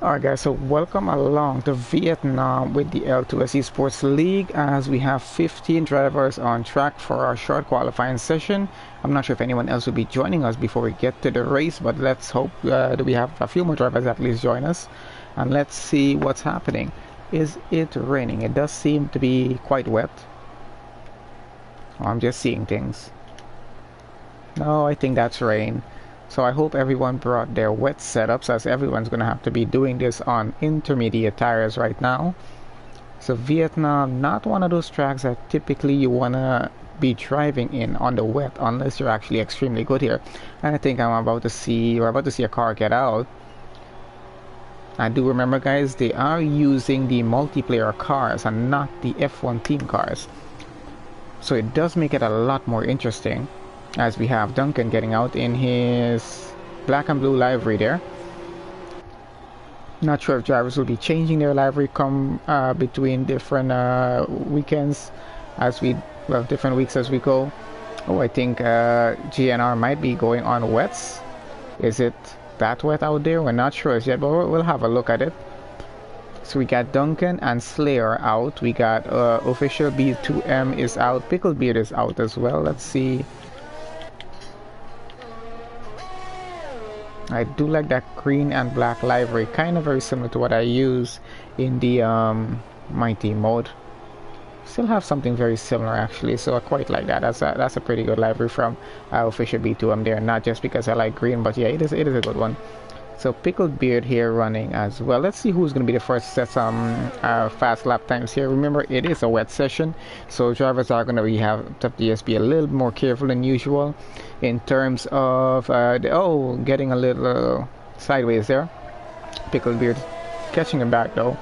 Alright guys, so welcome along to Vietnam with the L2S Esports League as we have 15 drivers on track for our short qualifying session. I'm not sure if anyone else will be joining us before we get to the race, but let's hope that we have a few more drivers at least join us. And let's see what's happening. Is it raining? It does seem to be quite wet. Oh, I'm just seeing things. No, I think that's rain. So I hope everyone brought their wet setups, as everyone's going to have to be doing this on intermediate tires right now. So Vietnam, not one of those tracks that typically you want to be driving in on the wet unless you're actually extremely good here. And I think we're about to see a car get out. I do remember, guys, they are using the multiplayer cars and not the F1 team cars. So it does make it a lot more interesting, as we have Duncan getting out in his black and blue livery there. Not sure if drivers will be changing their livery come between different weekends different weeks as we go. Oh, I think GNR might be going on wets. Is it that wet out there? We're not sure as yet, but we'll have a look at it. So we got Duncan and Slayer out. We got official B2M is out. Picklebeard is out as well. Let's see. I do like that green and black livery, kind of very similar to what I use in the Mighty mode. Still have something very similar actually, so I quite like that. That's a pretty good livery from official B2M there. Not just because I like green, but yeah, it is a good one. So Pickled Beard here running as well. Let's see who's going to be the first to set some fast lap times here. Remember, it is a wet session, so drivers are going to have to just be a little more careful than usual in terms of getting a little sideways there. Pickled Beard catching him back though.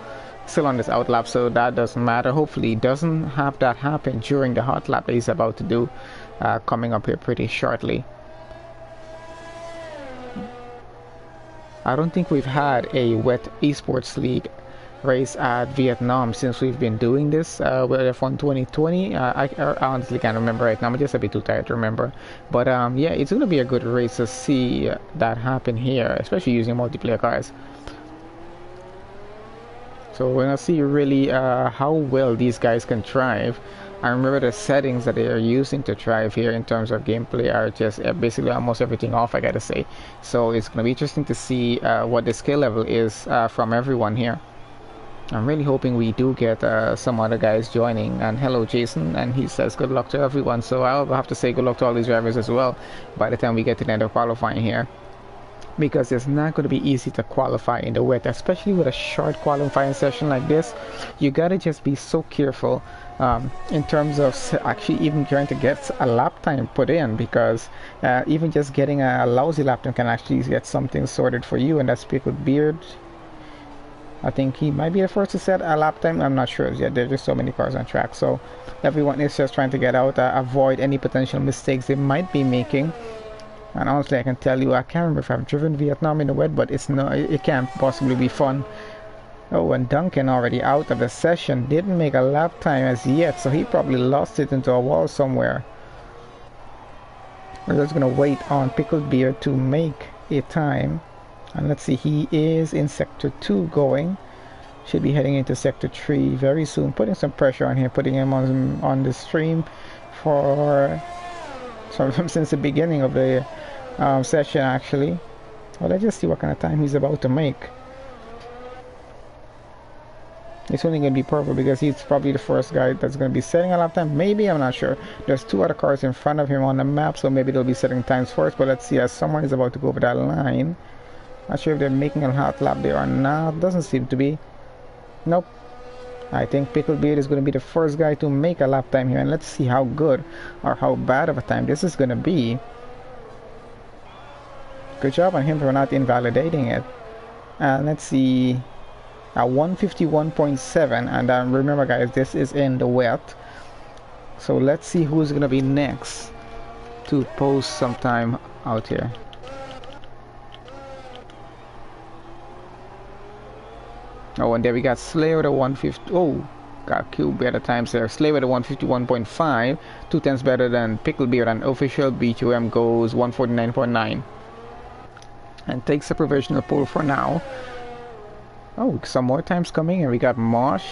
Still on this out lap, so that doesn't matter. Hopefully he doesn't have that happen during the hot lap that he's about to do coming up here pretty shortly. I don't think we've had a wet esports league race at Vietnam since we've been doing this with F1 2020. I honestly can't remember right now. I'm just a bit too tired to remember. But yeah, it's going to be a good race to see that happen here, especially using multiplayer cars. So we're going to see really how well these guys can drive. I remember the settings that they are using to drive here in terms of gameplay are just basically almost everything off, I gotta say. So it's gonna be interesting to see what the skill level is from everyone here. I'm really hoping we do get some other guys joining. And hello Jason, and he says good luck to everyone. So I'll have to say good luck to all these drivers as well by the time we get to the end of qualifying here, because it's not going to be easy to qualify in the wet, especially with a short qualifying session like this. You gotta just be so careful in terms of actually even trying to get a lap time put in, because even just getting a lousy lap time can actually get something sorted for you. And that's Pickled Beard. I think he might be the first to set a lap time. I'm not sure yet. There's just so many cars on track, so everyone is just trying to get out, avoid any potential mistakes they might be making. And honestly, I can tell you, I can't remember if I've driven Vietnam in the wet, but it can't possibly be fun. Oh, and Duncan already out of the session, didn't make a lap time as yet, so he probably lost it into a wall somewhere. We're just gonna wait on Pickled Beard to make a time. And let's see, he is in sector 2 going. Should be heading into sector 3 very soon, putting some pressure on him, putting him on the stream for since the beginning of the session actually. Well, let's just see what kind of time he's about to make. It's only going to be perfect because he's probably the first guy that's going to be setting a lap time. Maybe, I'm not sure. There's 2 other cars in front of him on the map, so maybe they'll be setting times first. But let's see, as someone is about to go over that line. Not sure if they're making a hot lap there or not. Doesn't seem to be. Nope. I think Picklebeard is going to be the first guy to make a lap time here. And let's see how good or how bad of a time this is going to be. Good job on him for not invalidating it. And let's see. 151.7, and remember guys, this is in the wet, so let's see who's gonna be next to post some time out here. Oh, and there we got Slayer with a 150. Oh, got a few better times there. Slayer with a 151.5, 2 tenths better than Picklebeard, and official B2M goes 149.9 and takes a provisional pole for now. Oh, some more times coming, and we got Mosh,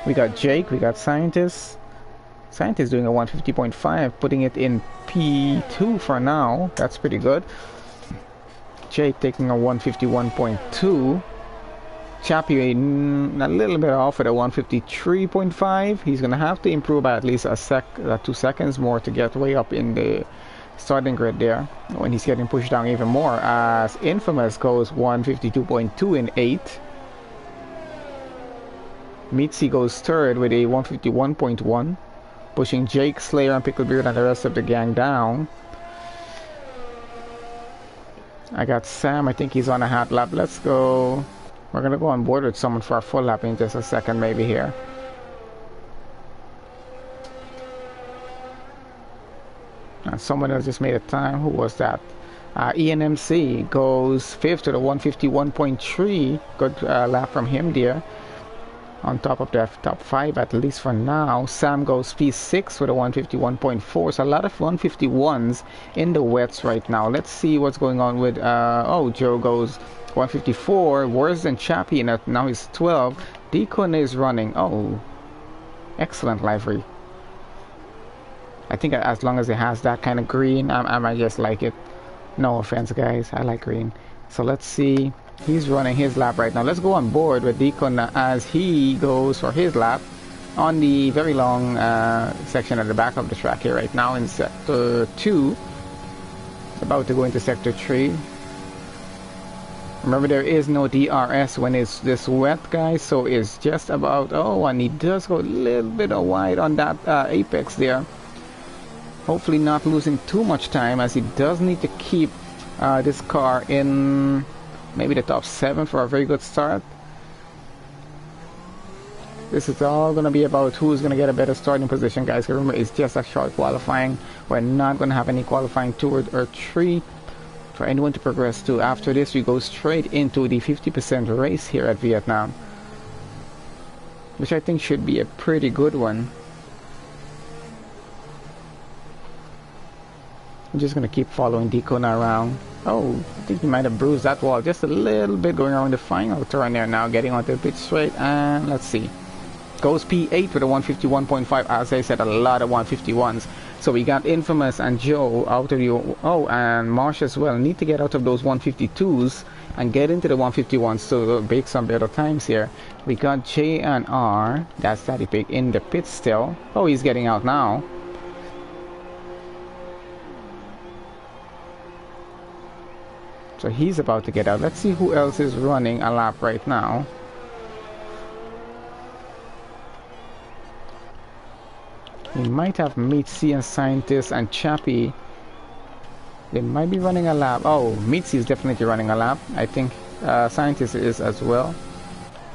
we got Jake, we got Scientist. Scientist doing a 150.5, putting it in P2 for now. That's pretty good. Jake taking a 151.2. Chappie a little bit off at a 153.5. He's gonna have to improve by at least 2 seconds more to get way up in the starting grid there when he's getting pushed down even more, as Infamous goes 152.2 in 8. Mitzi goes third with a 151.1, pushing Jake, Slayer, and Picklebeard and the rest of the gang down. I got Sam, I think he's on a hot lap. Let's go. We're gonna go on board with someone for a full lap in just a second maybe here. And someone else just made a time. Who was that? ENMC goes 5th to the 151.3. Good lap from him there. On top of the top 5 at least for now. Sam goes P6 with a 151.4. So a lot of 151s in the wets right now. Let's see what's going on with oh, Joe goes 154, worse than Chappie, and now he's 12. Deacon is running. Oh, excellent livery. I think as long as it has that kind of green, I might just like it. No offense, guys, I like green. So let's see. He's running his lap right now. Let's go on board with Deacon as he goes for his lap on the very long section at the back of the track here right now in sector 2. About to go into sector 3. Remember, there is no DRS when it's this wet, guys, so it's just about, oh, and he does go a little bit wide on that apex there. Hopefully not losing too much time, as he does need to keep this car in maybe the top 7 for a very good start. This is all going to be about who's going to get a better starting position, guys. Remember, it's just a short qualifying. We're not going to have any qualifying 2 or 3 for anyone to progress to. After this, we go straight into the 50% race here at Vietnam, which I think should be a pretty good one. I'm just going to keep following Deacon around. Oh, I think he might have bruised that wall just a little bit going around the final turn there now, getting onto the pit straight, and let's see. Goes P8 with a 151.5. As I said, a lot of 151s. So we got Infamous and Joe out of the... Oh, and Marsh as well. Need to get out of those 152s and get into the 151s to break some better times here. We got J and R. That's Daddy Pig in the pit still. Oh, he's getting out now. So he's about to get out. Let's see who else is running a lap right now. We might have Mitzi and Scientist and Chappie. They might be running a lap. Oh, Mitzi is definitely running a lap. I think Scientist is as well.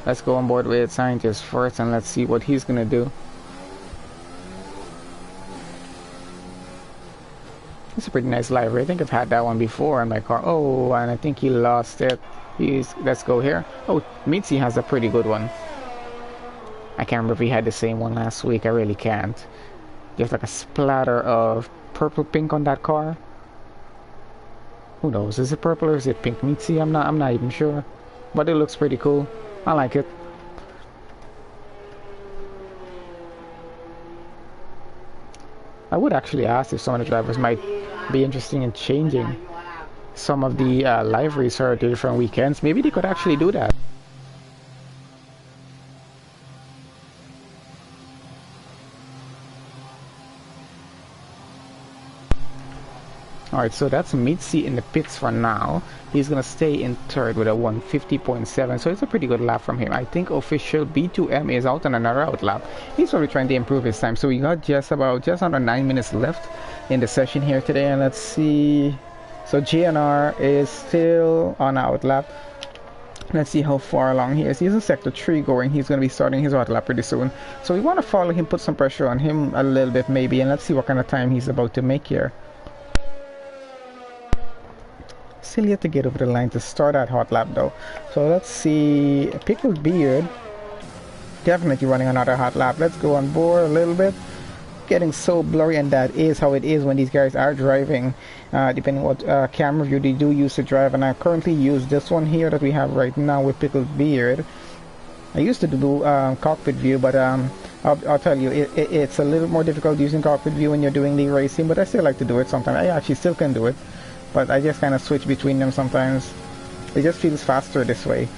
Let's go on board with Scientist first and let's see what he's gonna do. It's a pretty nice livery. I think I've had that one before in my car. Oh, and I think he lost it. Let's go here. Oh, Mitzi has a pretty good one. I can't remember if he had the same one last week. I really can't. Just like a splatter of purple pink on that car. Who knows? Is it purple or is it pink? Mitzi? I'm not even sure. But it looks pretty cool. I like it. I would actually ask if some of the drivers might be interested in changing some of the liveries for different weekends. Maybe they could actually do that. Alright, so that's Mitzi in the pits for now. He's going to stay in third with a 150.7, so it's a pretty good lap from him. I think official B2M is out on another out lap. He's probably trying to improve his time. So we got just under 9 minutes left in the session here today, and let's see. So GNR is still on out lap. Let's see how far along he is. He's in sector 3 going. He's going to be starting his out lap pretty soon. So we want to follow him, put some pressure on him a little bit maybe, and let's see what kind of time he's about to make here. Still yet to get over the line to start that hot lap though. So let's see. Pickled Beard definitely running another hot lap. Let's go on board a little bit. Getting so blurry, and that is how it is when these guys are driving, depending what camera view they do use to drive. And I currently use this one here that we have right now with Pickled Beard. I used to do cockpit view, but I'll tell you, it's a little more difficult using cockpit view when you're doing the racing, but I still like to do it sometimes. I actually still can do it, but I just kind of switch between them sometimes. It just feels faster this way.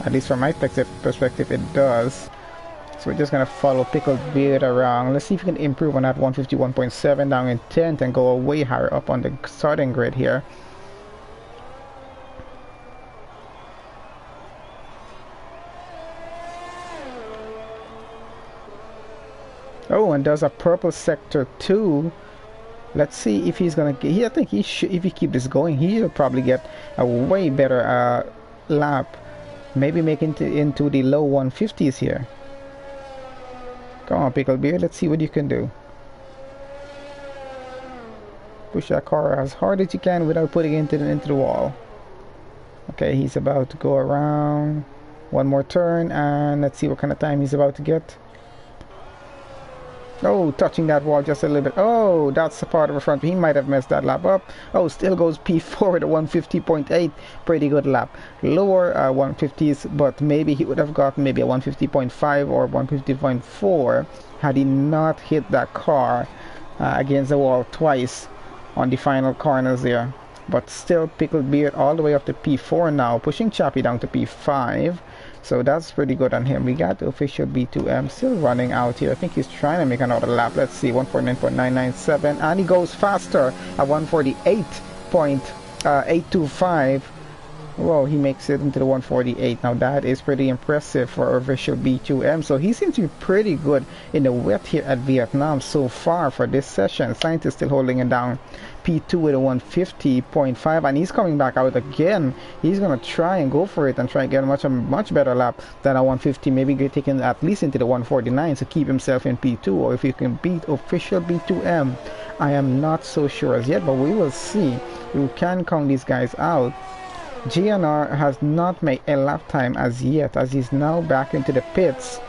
At least from my perspective, it does. So we're just going to follow Pickled Beard around. Let's see if we can improve on that 151.7 down in 10th and go way higher up on the starting grid here. Oh, and there's a purple sector 2. Let's see if he's gonna get. I think he should. If he keep this going, he'll probably get a way better lap. Maybe make into the low 150s here. Come on, Picklebeard. Let's see what you can do. Push that car as hard as you can without putting it into the wall. Okay, he's about to go around. One more turn, and let's see what kind of time he's about to get. Oh, touching that wall just a little bit. Oh, that's the part of the front. He might have messed that lap up. Oh, still goes P4 at a 150.8. Pretty good lap. Lower 150s, but maybe he would have gotten maybe a 150.5 or 150.4 had he not hit that car against the wall twice on the final corners there. But still, Pickled Beard all the way up to P4 now, pushing Chappie down to P5. So that's pretty good on him. We got the official B2M still running out here. I think he's trying to make another lap. Let's see, 149.997, and he goes faster at 148.825. Whoa, he makes it into the 148. Now that is pretty impressive for our official B2M. So he seems to be pretty good in the wet here at Vietnam so far for this session. Scientist still holding it down. P2 with a 150.5, and he's coming back out again. He's gonna try and go for it and try and get a much better lap than a 150, maybe get taken at least into the 149 to keep himself in P2, or if he can beat official B2M. I am not so sure as yet, but we will see. We can count these guys out. GNR has not made a lap time as yet, as he's now back into the pits.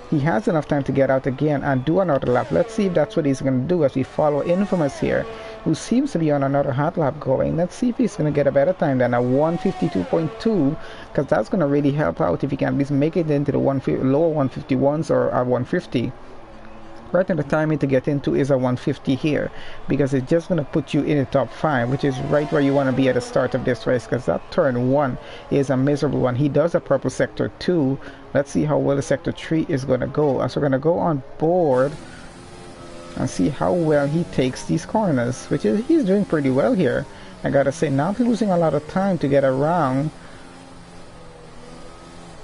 He has enough time to get out again and do another lap. Let's see if that's what he's going to do as we follow Infamous here, who seems to be on another hot lap going. Let's see if he's going to get a better time than a 152.2, because that's going to really help out if he can at least make it into the lower 151s or a 150. Right now the timing to get into is a 150 here, because it's just going to put you in the top 5, which is right where you want to be at the start of this race, because that turn 1 is a miserable one. He does a purple sector 2. Let's see how well the sector 3 is going to go. So we're going to go on board and see how well he takes these corners, which is he's doing pretty well here. I gotta say, not losing a lot of time to get around.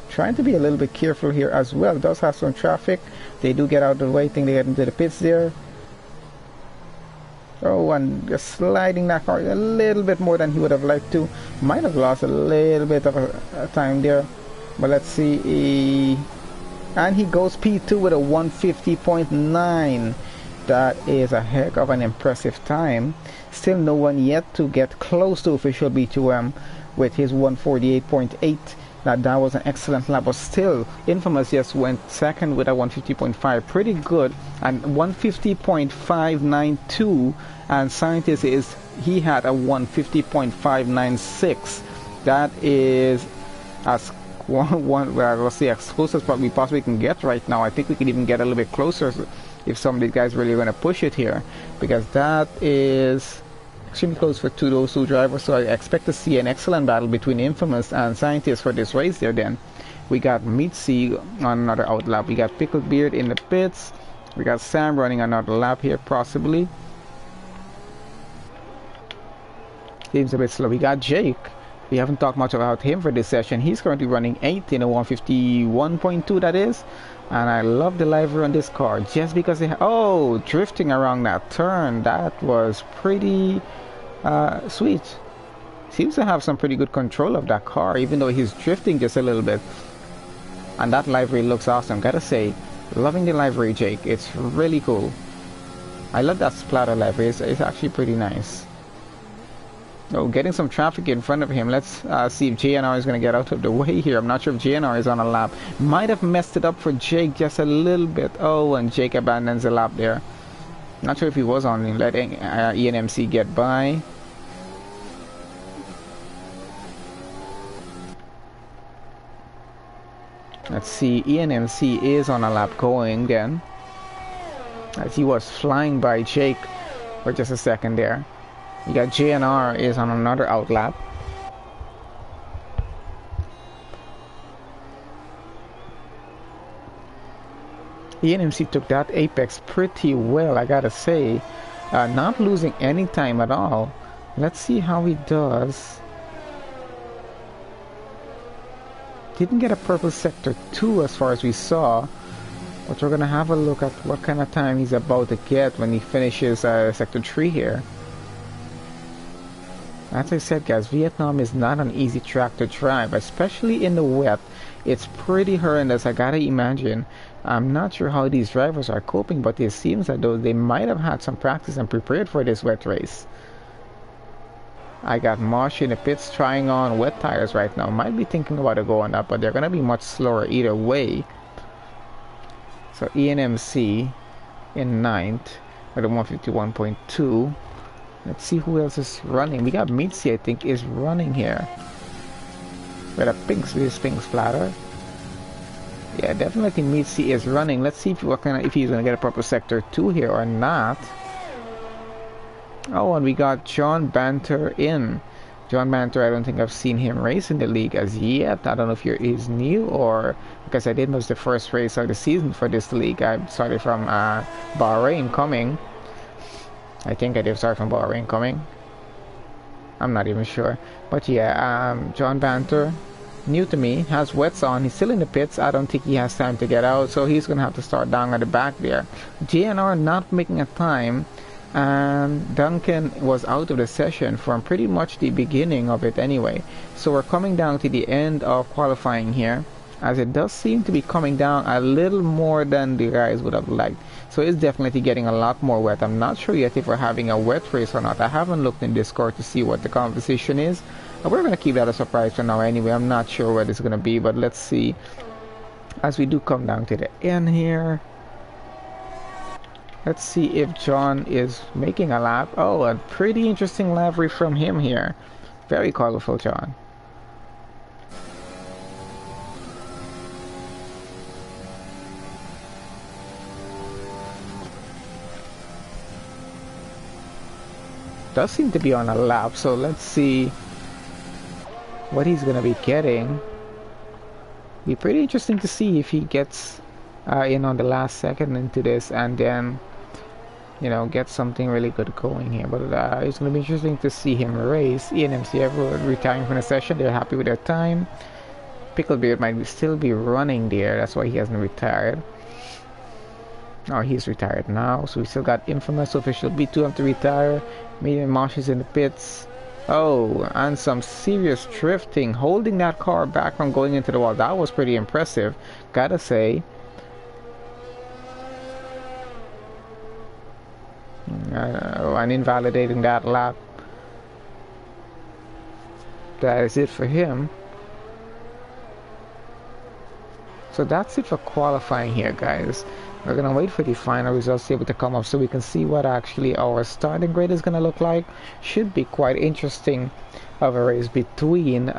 Trying to be a little bit careful here as well. Does have some traffic. They do get out of the way. I think they get into the pits there. Oh, and just sliding that car a little bit more than he would have liked to. Might have lost a little bit of a time there. But let's see. And he goes P2 with a 150.9. That is a heck of an impressive time. Still no one yet to get close to official B2M with his 148.8. That was an excellent lap, but still Infamous just went second with a 150.5, pretty good, and 150.592, and Scientist he had a 150.596. That is as let's see, as close as we possibly can get right now. I think we can even get a little bit closer if some of these guys really want to push it here, because that is extremely close for those two drivers. So I expect to see an excellent battle between Infamous and Scientist for this race there. Then we got Mitzi on another out lap. We got Pickled Beard in the pits. We got Sam running another lap here possibly. Seems a bit slow. We got Jake. We haven't talked much about him for this session. He's currently running 8th in a 151.2, that is. And I love the livery on this car just because drifting around that turn. That was pretty sweet. Seems to have some pretty good control of that car, even though he's drifting just a little bit. And that livery looks awesome. Gotta say, loving the livery, Jake. It's really cool. I love that splatter livery. It's actually pretty nice. Oh, getting some traffic in front of him. Let's see if JNR is going to get out of the way here. I'm not sure if JNR is on a lap. Might have messed it up for Jake just a little bit. Oh, and Jake abandons the lap there. Not sure if he was on letting ENMC get by. Let's see, ENMC is on a lap going then, as he was flying by Jake for just a second there. You got JNR is on another out lap. ENMC took that apex pretty well, I gotta say. Not losing any time at all. Let's see how he does. Didn't get a purple sector 2 as far as we saw, but we're gonna have a look at what kind of time he's about to get when he finishes sector 3 here. As I said, guys, Vietnam is not an easy track to drive, especially in the wet. It's pretty horrendous, I gotta imagine. I'm not sure how these drivers are coping, but it seems as though they might have had some practice and prepared for this wet race. I got Marsh in the pits trying on wet tires right now. Might be thinking about it going up, but they're gonna be much slower either way. So ENMC in 9th with a 151.2. Let's see who else is running. We got Mitzi, I think, is running here with a pink splatter. Yeah, definitely Mitzi is running. Let's see if he's gonna get a proper sector 2 here or not. Oh, and we got John Banter in. John Banter, I don't think I've seen him race in the league as yet. I don't know if he's new or because I didn't know it's the first race of the season for this league. I started from Bahrain coming. I think I did start from Bahrain coming. I'm not even sure. But yeah, John Banter, new to me, has wets on. He's still in the pits. I don't think he has time to get out, so he's going to have to start down at the back there. GNR not making a time. And Duncan was out of the session from pretty much the beginning of it anyway. So we're coming down to the end of qualifying here, as it does seem to be coming down a little more than the guys would have liked. So it's definitely getting a lot more wet. I'm not sure yet if we're having a wet race or not. I haven't looked in Discord to see what the composition is. We're going to keep that a surprise for now anyway. I'm not sure what it's going to be, but let's see as we do come down to the end here. Let's see if John is making a lap. Oh, a pretty interesting livery from him here. Very colorful, John. Does seem to be on a lap, so let's see what he's gonna be getting. Be pretty interesting to see if he gets in on the last second into this and then, you know, get something really good going here. But it's going to be interesting to see him race. ENMC everyone retiring from the session. They're happy with their time. Picklebeard might still be running there. That's why he hasn't retired. Oh, he's retired now. So we still got Infamous Official B2 have to retire. Medium Marsh is in the pits. Oh, and some serious drifting. Holding that car back from going into the wall. That was pretty impressive, gotta say. And invalidating that lap. That is it for him. So that's it for qualifying here, guys. We're gonna wait for the final results able to come up so we can see what actually our starting grade is gonna look like. Should be quite interesting of a race between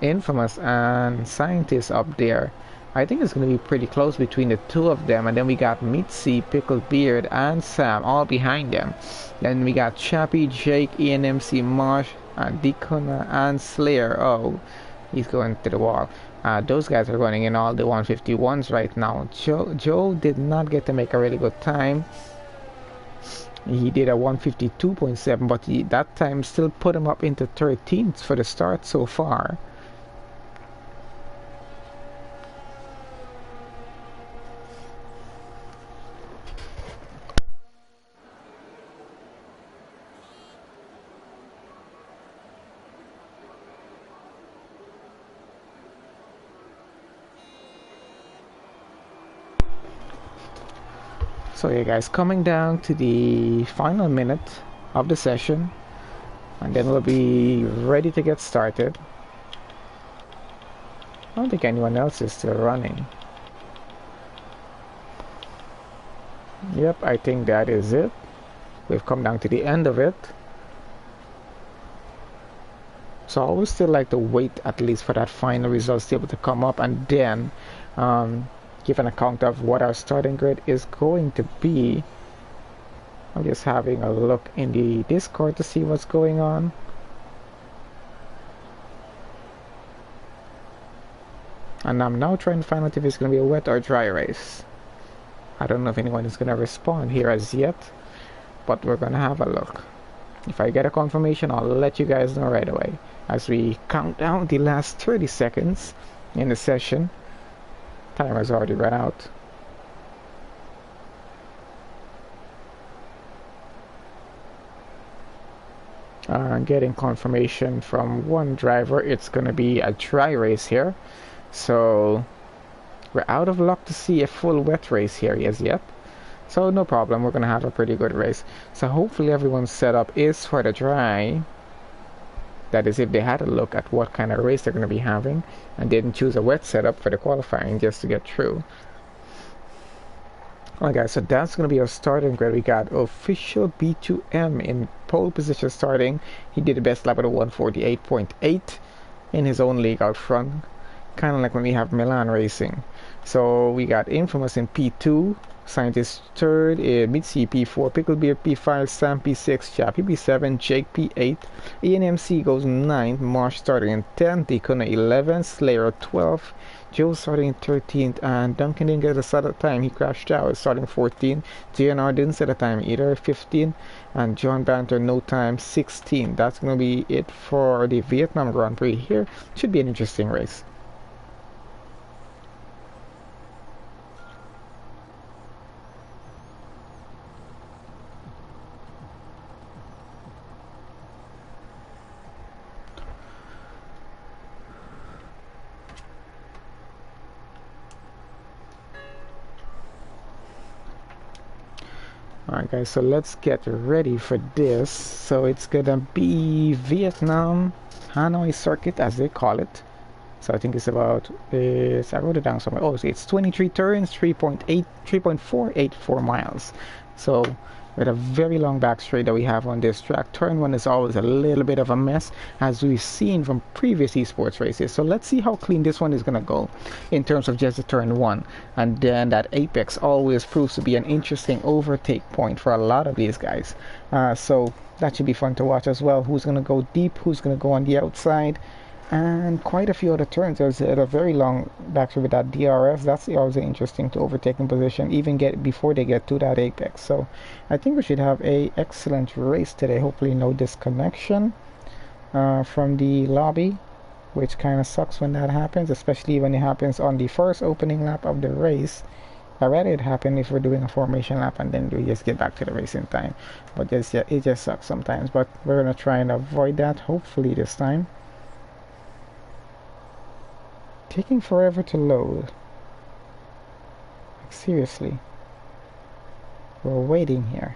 Infamous and Scientist up there. I think it's going to be pretty close between the two of them. And then we got Mitzi, Pickled Beard, and Sam all behind them. Then we got Chappie, Jake, ENMC, Marsh, Deacon, and Slayer. Oh, he's going to the wall. Those guys are running in all the 151s right now. Joe did not get to make a really good time. He did a 152.7, but that time still put him up into 13th for the start so far. So yeah guys, coming down to the final minute of the session, and then we'll be ready to get started. I don't think anyone else is still running. Yep, I think that is it. We've come down to the end of it. So I always still like to wait at least for that final results to be able to come up, and then give an account of what our starting grid is going to be. I'm just having a look in the Discord to see what's going on. And I'm now trying to find out if it's going to be a wet or dry race. I don't know if anyone is going to respond here as yet, but we're going to have a look. If I get a confirmation, I'll let you guys know right away as we count down the last 30 seconds in the session. Timer's already run out. Getting confirmation from one driver, it's going to be a dry race here. So we're out of luck to see a full wet race here as yet. So no problem, we're going to have a pretty good race. So hopefully everyone's setup is for the dry. That is if they had a look at what kind of race they're going to be having and didn't choose a wet setup for the qualifying just to get through. Alright guys, so that's going to be our starting grid. We got official B2M in pole position starting. He did the best lap at a 148.8 in his own league out front. Kind of like when we have Milan racing. So we got Infamous in P2, Scientist third, Mitzi P4, Picklebeer P5, Sam P6, Chappie P7, Jake P8, ENMC goes 9th, Marsh starting in 10th, Deacon 11th, Slayer 12th, Joe starting in 13th, and Duncan didn't get a set of time, he crashed out, starting 14th, JNR didn't set a time either, 15th, and John Banter no time, 16th. That's going to be it for the Vietnam Grand Prix here. Should be an interesting race. Alright guys, so let's get ready for this. So it's gonna be Vietnam Hanoi circuit as they call it. So I think it's about, I wrote it down somewhere. Oh, it's 23 turns, 3.484 miles. So with a very long back straight that we have on this track. Turn 1 is always a little bit of a mess, as we've seen from previous esports races. So let's see how clean this one is going to go in terms of just the turn 1. And then that apex always proves to be an interesting overtake point for a lot of these guys. So that should be fun to watch as well. Who's going to go deep, who's going to go on the outside, and quite a few other turns. There's a very long backstreet with that DRS. That's always interesting to overtake in position, even get before they get to that apex. So I think we should have a excellent race today. Hopefully no disconnection from the lobby, which kind of sucks when that happens, especially when it happens on the first opening lap of the race. I'd rather it happen if we're doing a formation lap and then we just get back to the race in time. But it just sucks sometimes. But we're going to try and avoid that, hopefully this time. Taking forever to load. Like, seriously. We're waiting here.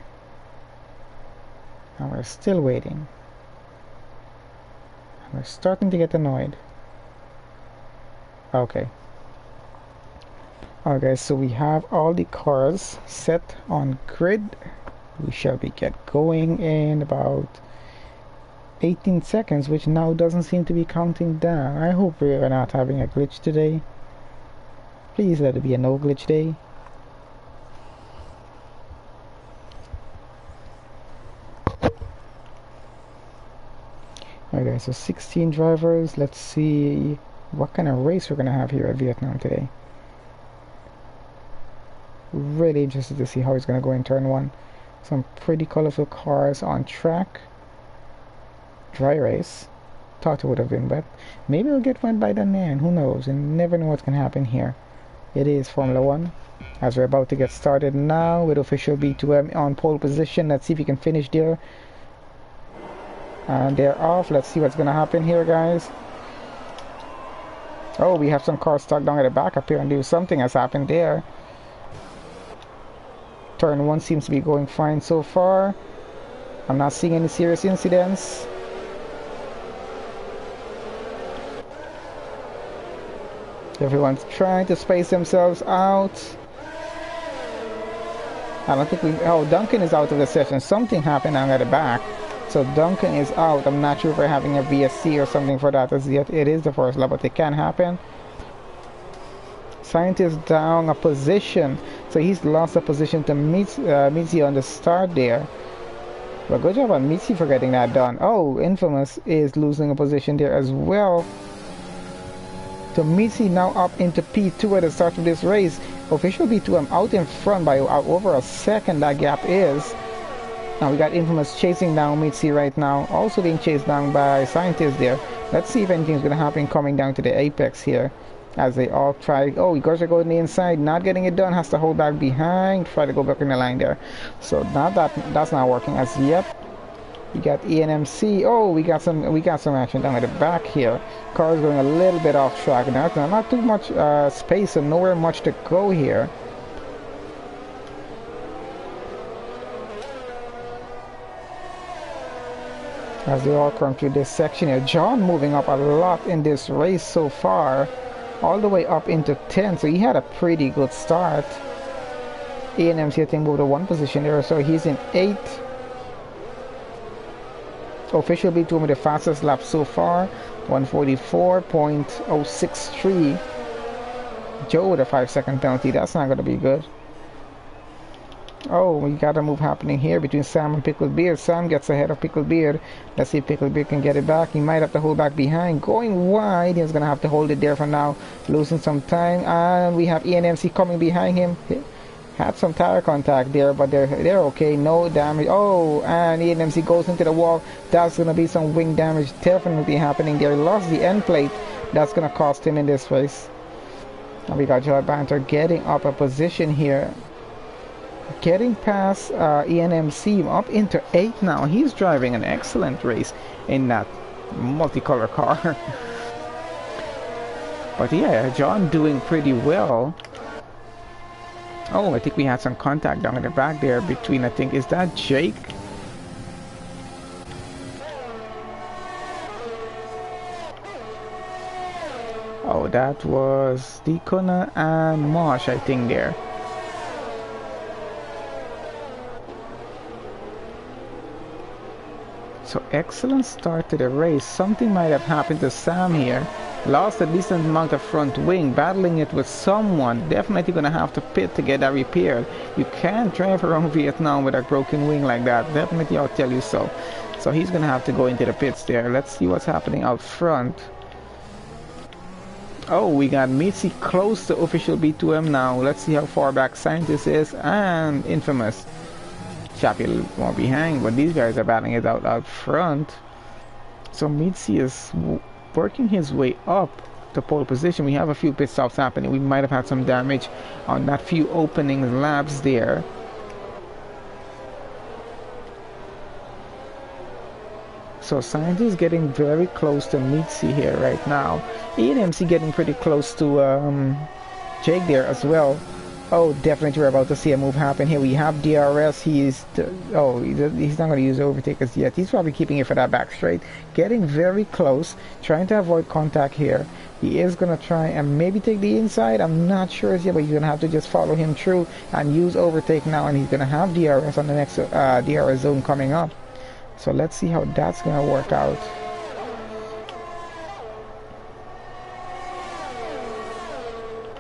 And we're still waiting. And we're starting to get annoyed. Okay. Alright guys, so we have all the cars set on grid. We shall be get going in about 18 seconds, which now doesn't seem to be counting down. I hope we're not having a glitch today. Please let it be a no glitch day. Okay, so 16 drivers. Let's see what kind of race we're gonna have here at Vietnam today. Really interested to see how it's gonna go in turn 1. Some pretty colorful cars on track. Dry race. Thought it would have been, but maybe we'll get one by the end. Who knows? And never know what's gonna happen here. It is Formula 1. As we're about to get started now with official B2M on pole position. Let's see if we can finish there. And they're off. Let's see what's gonna happen here, guys. Oh, we have some cars stuck down at the back up here, and something has happened there. Turn 1 seems to be going fine so far. I'm not seeing any serious incidents. Everyone's trying to space themselves out. I don't think we... Oh, Duncan is out of the session. Something happened down at the back. So Duncan is out. I'm not sure if we're having a VSC or something for that as yet. It is the first lap, but it can happen. Scientist down a position. So he's lost a position to Mitzi on the start there. But good job on Mitzi for getting that done. Oh, Infamous is losing a position there as well. So Mitzi now up into P2 at the start of this race. Official P2, I'm out in front by over a second, that gap is. Now we got Infamous chasing down Mitzi right now. Also being chased down by Scientist there. Let's see if anything's going to happen coming down to the apex here. As they all try, oh, you guys are going the inside, not getting it done, has to hold back behind, try to go back in the line there. So now that's not working as yet. We got ENMC. Oh, we got some action down at the back here. Car is going a little bit off track now. Not too much space and nowhere much to go here. As they all come through this section here. John moving up a lot in this race so far. All the way up into 10, so he had a pretty good start. ENMC I think moved to 1 position there, so he's in 8. Official B2 with the fastest lap so far, 144.063. Joe with a 5-second penalty, that's not going to be good. Oh, we got a move happening here between Sam and Pickled Beard. Sam gets ahead of Pickled Beard. Let's see if Pickled Beard can get it back. He might have to hold back behind. Going wide. He's going to have to hold it there for now. Losing some time. And we have ENMC coming behind him. Had some tire contact there, but they're okay. No damage. Oh, and ENMC goes into the wall. That's going to be some wing damage definitely happening there. Lost the end plate. That's going to cost him in this race. And we got Joy Banter getting up a position here. Getting past ENMC up into 8 now. He's driving an excellent race in that multicolor car. But yeah, John doing pretty well. Oh, I think we had some contact down in the back there between, I think, is that Jake? Oh, that was Deacona and Mosh, I think, there. So excellent start to the race. Something might have happened to Sam here. Lost a decent amount of front wing, battling it with someone. Definitely going to have to pit to get that repaired. You can't drive around Vietnam with a broken wing like that. Definitely, I'll tell you so. So he's going to have to go into the pits there. Let's see what's happening out front. Oh, we got Mitzi close to official B2M now. Let's see how far back Scientist is and Infamous. Chappie a little more behind, but these guys are battling it out front. So Mitzi is working his way up to pole position. We have a few pit stops happening. We might have had some damage on that few opening laps there. So Scientist is getting very close to Mitzi here right now. ENMC getting pretty close to Jake there as well. Oh, definitely we're about to see a move happen here. We have DRS. He's not going to use overtakers yet. He's probably keeping it for that back straight. Getting very close, trying to avoid contact here. He is going to try and maybe take the inside. I'm not sure yet, but you're going to have to just follow him through and use overtake now. And he's going to have DRS on the next DRS zone coming up. So let's see how that's going to work out.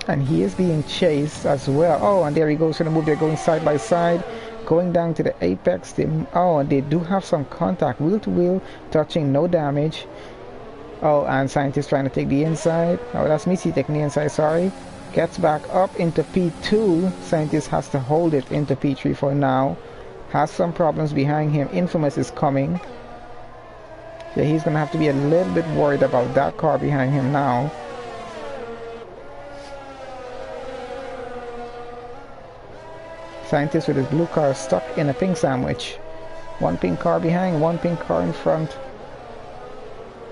And he is being chased as well. Oh, and there he goes for the move. They're going side by side, going down to the apex. Oh, and they do have some contact, wheel to wheel, touching, no damage. Oh, and Scientist trying to take the inside. Oh, that's Mitzi taking the inside, sorry. Gets back up into P2. Scientist has to hold it into P3 for now. Has some problems behind him. Infamous is coming. Yeah, he's going to have to be a little bit worried about that car behind him now. Scientist with his blue car stuck in a pink sandwich. One pink car behind, one pink car in front.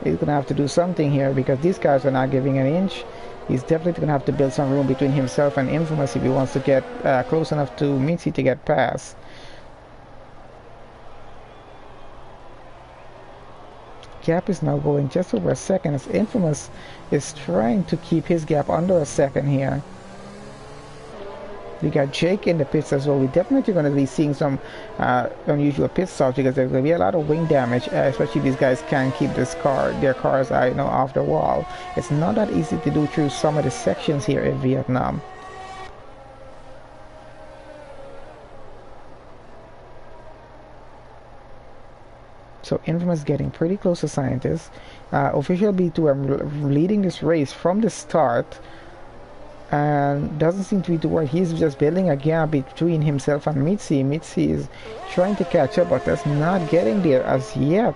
He's going to have to do something here because these guys are not giving an inch. He's definitely going to have to build some room between himself and Infamous if he wants to get close enough to Mitzi to get past. Gap is now going just over a second as Infamous is trying to keep his gap under a second here. We got Jake in the pits as well. We're definitely going to be seeing some unusual pit stops because there's going to be a lot of wing damage, especially these guys can't keep their cars off the wall. It's not that easy to do through some of the sections here in Vietnam. So Infamous getting pretty close to Scientist. Official B2 are leading this race from the start. And doesn't seem to be too worried. He's just building a gap between himself and Mitzi. Mitzi is trying to catch up, but that's not getting there as yet.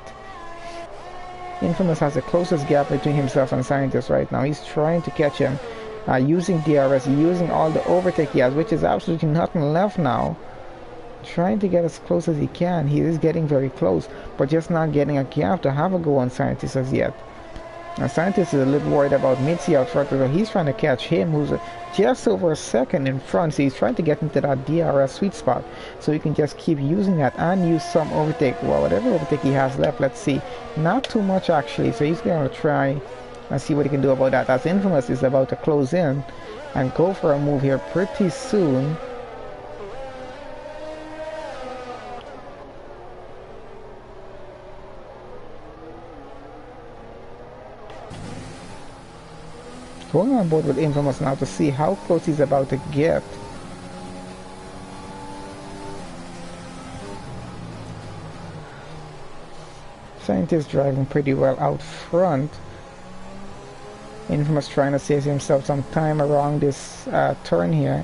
Infamous has the closest gap between himself and Scientist right now. He's trying to catch him using DRS, using all the overtake he has, which is absolutely nothing left now. Trying to get as close as he can. He is getting very close, but just not getting a gap to have a go on Scientist as yet. Now, Scientist is a little worried about Mitzi out front, so he's trying to catch him, who's just over a second in front. So he's trying to get into that DRS sweet spot, so he can just keep using that and use some overtake. Well, whatever overtake he has left, let's see. Not too much actually, so he's going to try and see what he can do about that. As Infamous is about to close in and go for a move here pretty soon. Going on board with Infamous now to see how close he's about to get. Scientist driving pretty well out front. Infamous trying to save himself some time around this turn here.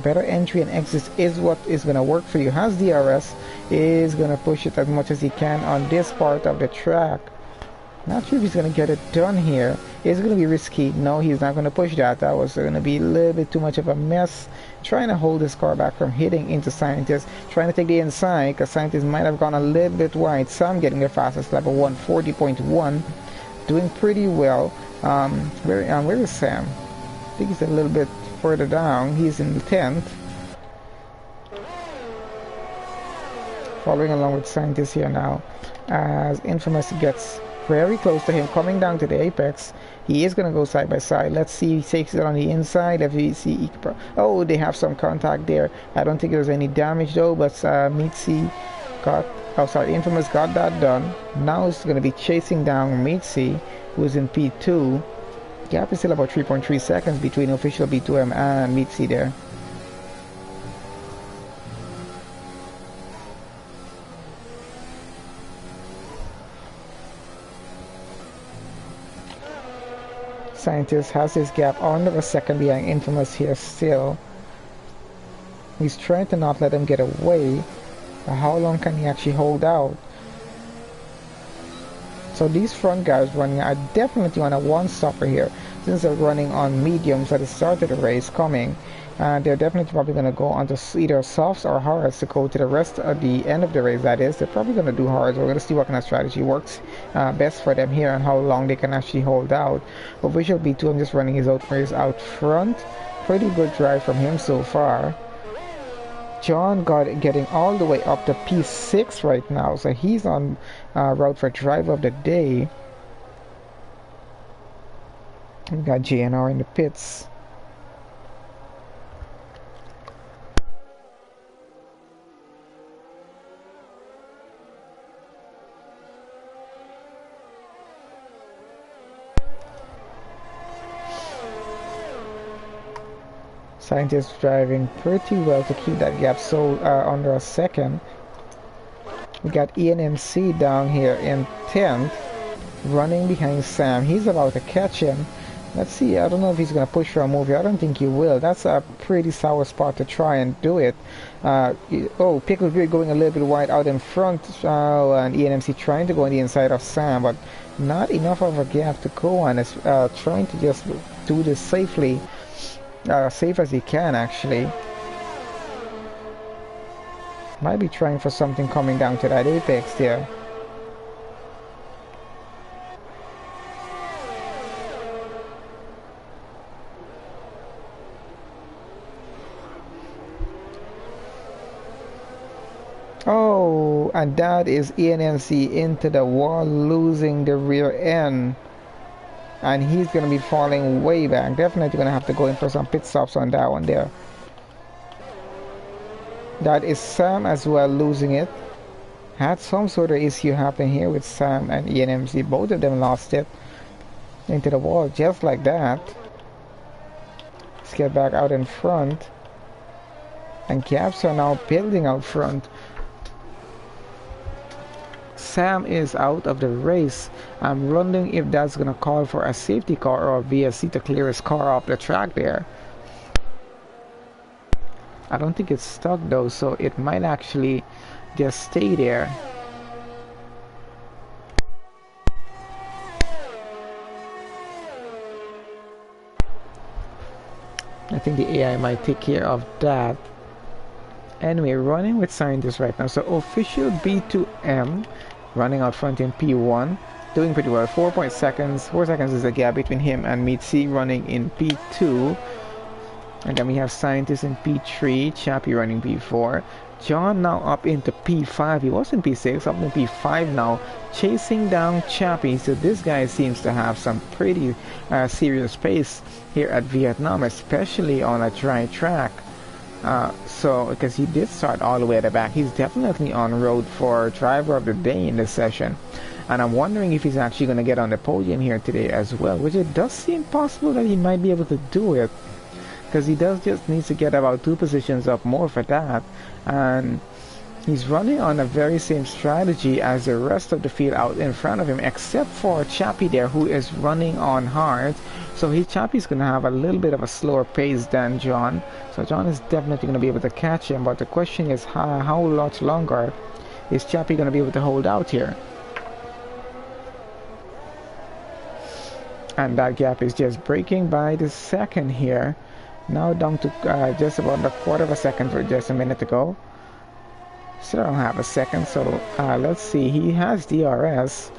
Better entry and exit is what is going to work for you. Has DRS, is going to push it as much as he can on this part of the track. Not sure if he's going to get it done here. Is it going to be risky? No, he's not going to push that. That was going to be a little bit too much of a mess. Trying to hold this car back from hitting into Scientist. Trying to take the inside because Scientist might have gone a little bit wide. Sam getting the fastest lap of 140.1. Doing pretty well. Where is Sam? I think he's a little bit further down. He's in the 10th. Following along with Scientist here now. As Infamous gets very close to him, coming down to the apex. He is going to go side by side. Let's see if he takes it on the inside. If we see, oh, they have some contact there. I don't think there's any damage though, but Mitzi got, Infamous got that done. Now it's going to be chasing down Mitzi, who's in P2. Gap is still about 3.3 seconds between official B2M and Mitzi there. Scientist has his gap under a second behind Infamous here still. He's trying to not let him get away. But how long can he actually hold out? So these front guys running are definitely on a one-stopper here. Since they're running on mediums at the start of the race coming. They're definitely probably going to go onto either softs or hards to go to the rest of the end of the race, that is. They're probably going to do hards. We're going to see what kind of strategy works best for them here and how long they can actually hold out. Official B2, I'm just running his race out front. Pretty good drive from him so far. John getting all the way up to P6 right now, so he's on route for drive of the day. We got JNR in the pits. Scientist driving pretty well to keep that gap so under a second. We got ENMC down here in 10th, running behind Sam. He's about to catch him. Let's see, I don't know if he's going to push for a move here. I don't think he will. That's a pretty sour spot to try and do it. Pickle Beard going a little bit wide out in front, and ENMC trying to go on the inside of Sam, but not enough of a gap to go on. It's trying to just do this safely. Safe as he can actually. Might be trying for something coming down to that apex there. Oh, and that is ENMC into the wall, losing the rear end. and he's going to be falling way back. Definitely going to have to go in for some pit stops on that one there. That is Sam as well losing it. Had some sort of issue happen here with Sam and ENMC. Both of them lost it into the wall just like that. Let's get back out in front. And gaps are now building out front. Sam is out of the race. I'm wondering if that's going to call for a safety car or a VSC to clear his car off the track there. I don't think it's stuck though, so it might actually just stay there. I think the AI might take care of that. Anyway, running with scientists right now. So official B2M running out front in P1, doing pretty well. 4 seconds is the gap between him and Meet C running in P2. And then we have scientists in P3, Chappie running P4. John now up into P5. He was in P6, up in P5 now, chasing down Chappie. So this guy seems to have some pretty serious pace here at Vietnam, especially on a dry track. So because he did start all the way at the back, he's definitely on road for driver of the day in this session. And I'm wondering if he's actually going to get on the podium here today as well, which it does seem possible that he might be able to do it, because he does just need to get about 2 positions up more for that. And he's running on a very same strategy as the rest of the field out in front of him, except for Chappie there, who is running on hard. So Chappie's going to have a little bit of a slower pace than John. So John is definitely going to be able to catch him. But the question is, how much longer is Chappie going to be able to hold out here? And that gap is just breaking by the second here. Now down to just about a quarter of a second for just a minute to go. Still don't have a second, so let's see. He has DRS.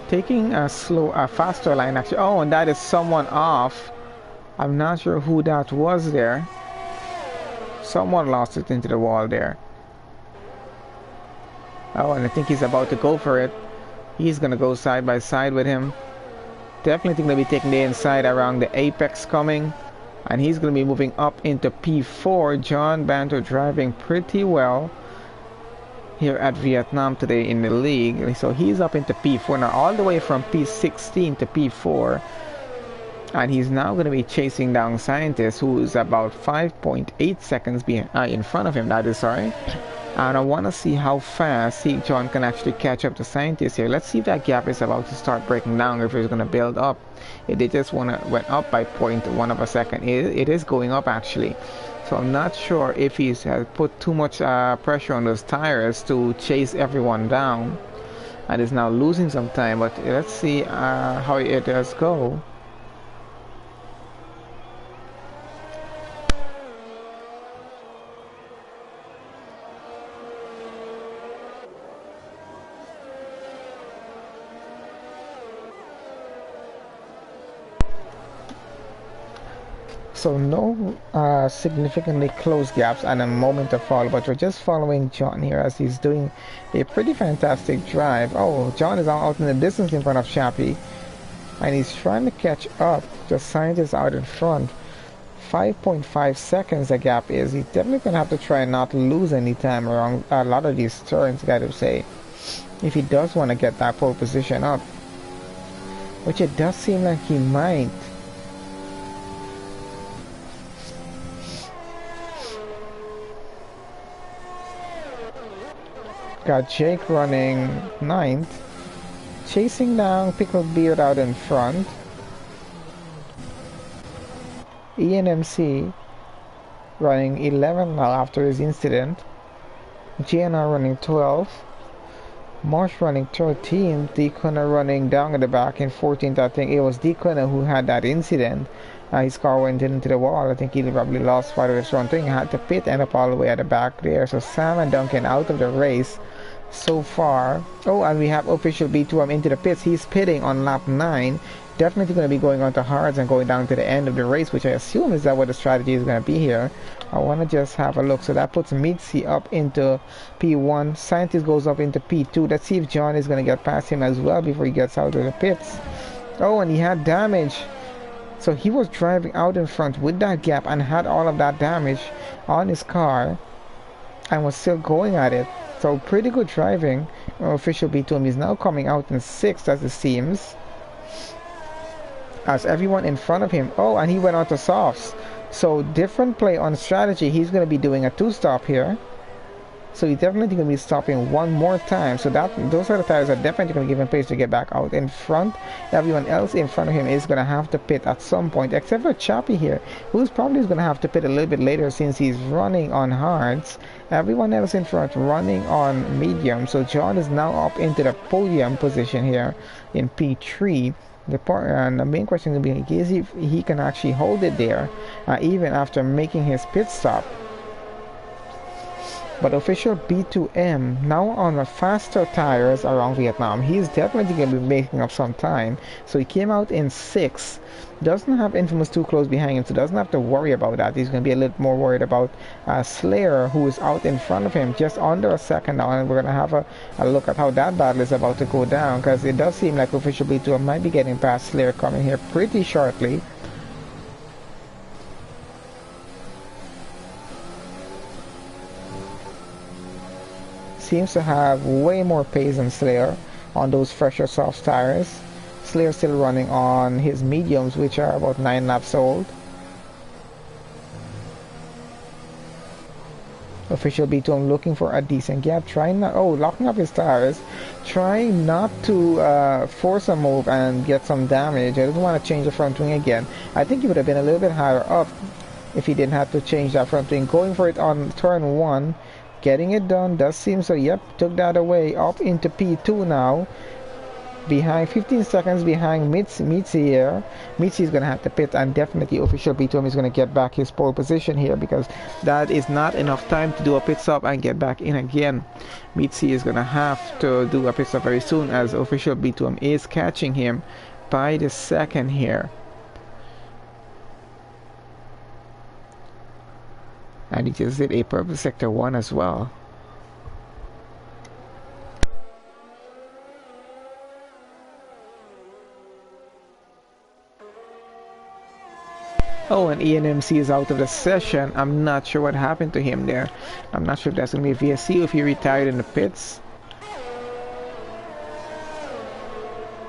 Taking a faster line actually. Oh, and that is someone off. I'm not sure who that was there. Someone lost it into the wall there. Oh, and I think he's about to go for it. He's gonna go side by side with him. Definitely gonna be taking the inside around the apex coming. And he's gonna be moving up into P4. John Banter driving pretty well here at Vietnam today in the league. So he's up into P4 now, all the way from P16 to P4. And he's now going to be chasing down Scientist, who is about 5.8 seconds in front of him, that is, sorry. And I want to see how fast John can actually catch up to Scientist here. Let's see if that gap is about to start breaking down, or if it's going to build up. It just went up by 0.1 of a second. It is going up actually. So I'm not sure if he's put too much pressure on those tires to chase everyone down. And is now losing some time, but let's see how it does go. So no significantly close gaps and a moment to follow, but we're just following John here as he's doing a pretty fantastic drive. Oh, John is out in the distance in front of Chappie, and he's trying to catch up. The Scientist out in front. 5.5 seconds the gap is. He's definitely going to have to try not to lose any time around a lot of these turns, gotta say, if he does want to get that pole position up, which it does seem like he might. Got Jake running 9th, chasing down Pickled Beard out in front. ENMC running 11 now after his incident. GNR running 12. Marsh running 13. Decona running down at the back in 14th. I think it was Decona who had that incident. His car went into the wall. I think he probably lost part of his front wing. Had to pit, end up all the way at the back there. So Sam and Duncan out of the race so far. Oh, and we have official B2M into the pits. He's pitting on lap 9. definitely going to be going on to hards and going down to the end of the race, which I assume is that what the strategy is going to be here. I want to just have a look. So that puts Mitzi up into P1. Scientist goes up into P2. Let's see if John is going to get past him as well before he gets out of the pits. Oh, and he had damage. So he was driving out in front with that gap and had all of that damage on his car and was still going at it. So pretty good driving. Official B2M is now coming out in 6th as it seems, as everyone in front of him. Oh, and he went on to softs. So different play on strategy. He's going to be doing a 2-stop here. So he's definitely going to be stopping one more time. So those are the tires are definitely going to give him pace to get back out in front. Everyone else in front of him is going to have to pit at some point, except for Chappie here, who's probably going to have to pit a little bit later since he's running on hards. Everyone else in front running on medium. So John is now up into the podium position here in P3. And the main question is going to be is if he can actually hold it there even after making his pit stop. But official B2M now on the faster tires around Vietnam. He's definitely going to be making up some time. So he came out in 6th. Doesn't have Infamous too close behind him, so doesn't have to worry about that. He's going to be a little more worried about Slayer, who is out in front of him just under a second now. And we're going to have a look at how that battle is about to go down, because it does seem like official B2M might be getting past Slayer coming here pretty shortly. Seems to have way more pace than Slayer on those fresher soft tires. Slayer still running on his mediums, which are about 9 laps old. Official B2M looking for a decent gap, trying not, locking up his tires, trying not to force a move and get some damage. I don't want to change the front wing again. I think he would have been a little bit higher up if he didn't have to change that front wing. Going for it on turn 1. Getting it done does seem so. Yep, took that away. Up into P2 now. Behind 15 seconds behind Mitzi here. Mitzi is going to have to pit, and definitely official B2M is going to get back his pole position here, because that is not enough time to do a pit stop and get back in again. Mitzi is going to have to do a pit stop very soon, as official B2M is catching him by the second here. And he just did a purple sector 1 as well. Oh, and ENMC is out of the session. I'm not sure what happened to him there. I'm not sure if that's going to be a VSC or if he retired in the pits.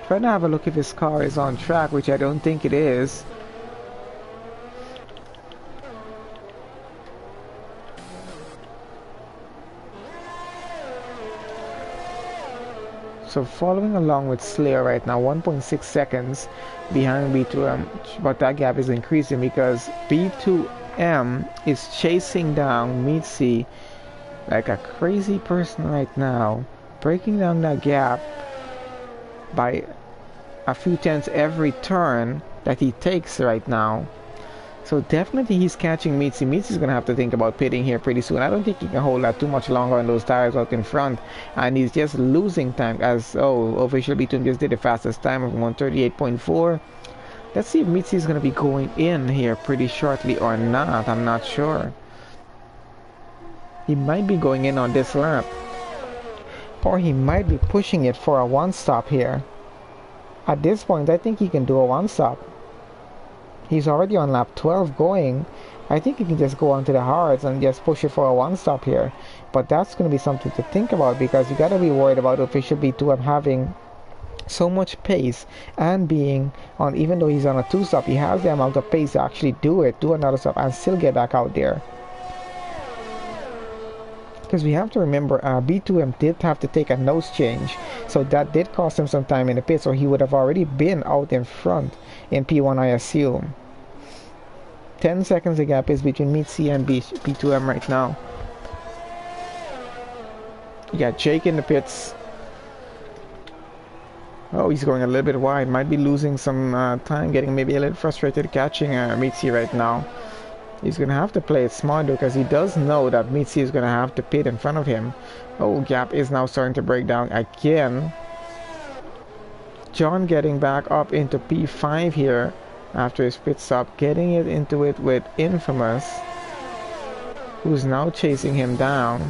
Trying to have a look if his car is on track, which I don't think it is. So following along with Slayer right now, 1.6 seconds behind B2M, but that gap is increasing because B2M is chasing down Mitzi like a crazy person right now, breaking down that gap by a few tenths every turn that he takes right now. So definitely he's catching Mitzi. Mitzi's going to have to think about pitting here pretty soon. I don't think he can hold that too much longer on those tires out in front. And he's just losing time, as, official B2M just did the fastest time of 138.4. Let's see if Mitzi's going to be going in here pretty shortly or not. I'm not sure. He might be going in on this lap. Or he might be pushing it for a 1-stop here. At this point, I think he can do a 1-stop. He's already on lap 12 going. I think he can just go onto the hards and just push it for a 1-stop here. But that's going to be something to think about, because you got to be worried about official B2M having so much pace and being on, even though he's on a 2-stop, he has the amount of pace to actually do another stop and still get back out there. Because we have to remember, B2M did have to take a nose change, so that did cost him some time in the pits, or he would have already been out in front in P1, I assume. 10 seconds the gap is between Mitzi and B2M right now. You got Jake in the pits. Oh, he's going a little bit wide. Might be losing some time, getting maybe a little frustrated catching Mitzi right now. He's going to have to play it smart, because he does know that Mitzi is going to have to pit in front of him. Oh, gap is now starting to break down again. John getting back up into P5 here after his pit stop, getting it into it with Infamous, who's now chasing him down.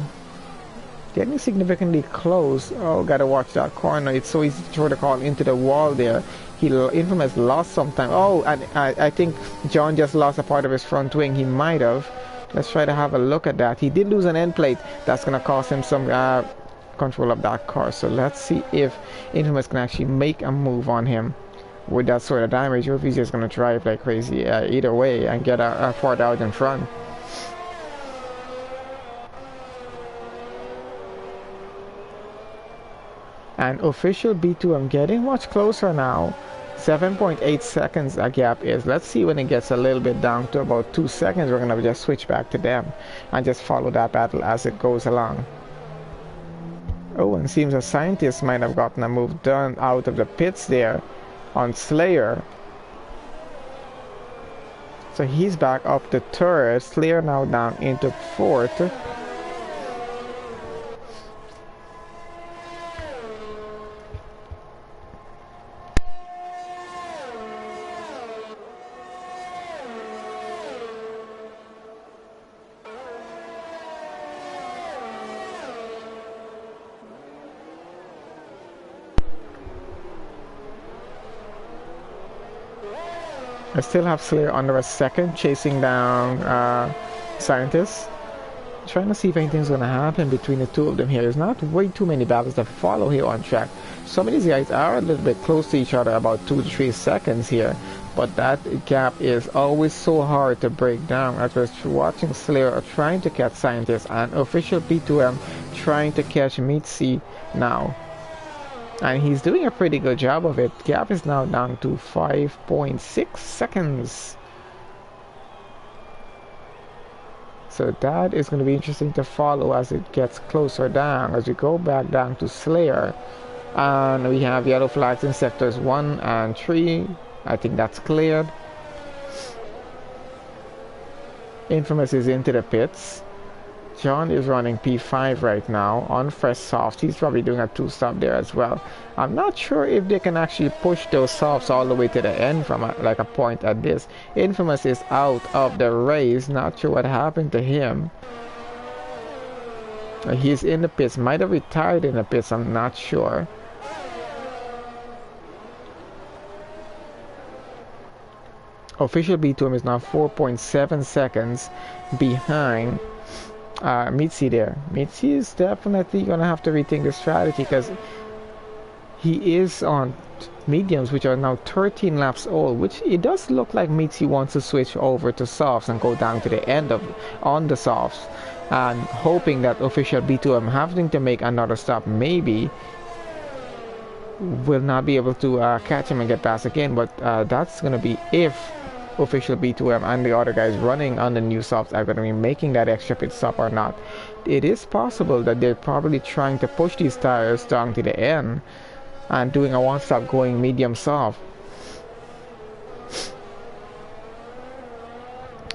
Getting significantly close. Oh, gotta watch that corner. It's so easy to throw the car into the wall there. Infamous lost some time. Oh, and I think John just lost a part of his front wing. He might have. Let's try to have a look at that. He did lose an end plate. That's gonna cost him some control of that car. So let's see if Infamous can actually make a move on him with that sort of damage, or if he's just gonna drive like crazy. Either way, and get a Ford out in front. And official B2M getting much closer now. 7.8 seconds a gap is. Let's see when it gets a little bit down to about 2 seconds. We're gonna just switch back to them and just follow that battle as it goes along. Oh, and seems a scientist might have gotten a move done out of the pits there on Slayer. So he's back up to third. Slayer now down into fourth. I still have Slayer under a second, chasing down Scientist. Trying to see if anything's going to happen between the two of them here. There's not way too many battles to follow here on track. Some of these guys are a little bit close to each other, about 2 to 3 seconds here. But that gap is always so hard to break down. As we're watching Slayer trying to catch Scientist, and official P2M trying to catch Mitzi now. And he's doing a pretty good job of it. Gap is now down to 5.6 seconds. So that is going to be interesting to follow as it gets closer down. As we go back down to Slayer. And we have yellow flags in sectors 1 and 3. I think that's cleared. Infamous is into the pits. John is running P5 right now on fresh softs. He's probably doing a 2-stop there as well. I'm not sure if they can actually push those softs all the way to the end from like a point at this. Infamous is out of the race. Not sure what happened to him. He's in the pits. Might have retired in the pits. I'm not sure. Official B2M is now 4.7 seconds behind Mitzi there. Mitzi is definitely gonna have to rethink the strategy, because he is on mediums which are now 13 laps old, which it does look like Mitzi wants to switch over to softs and go down to the end of on the softs, and hoping that official B2M having to make another stop maybe will not be able to catch him and get past again. But that's gonna be if official B2M and the other guys running on the new softs are going to be making that extra pit stop or not. It is possible that they're probably trying to push these tires down to the end and doing a one-stop going medium soft.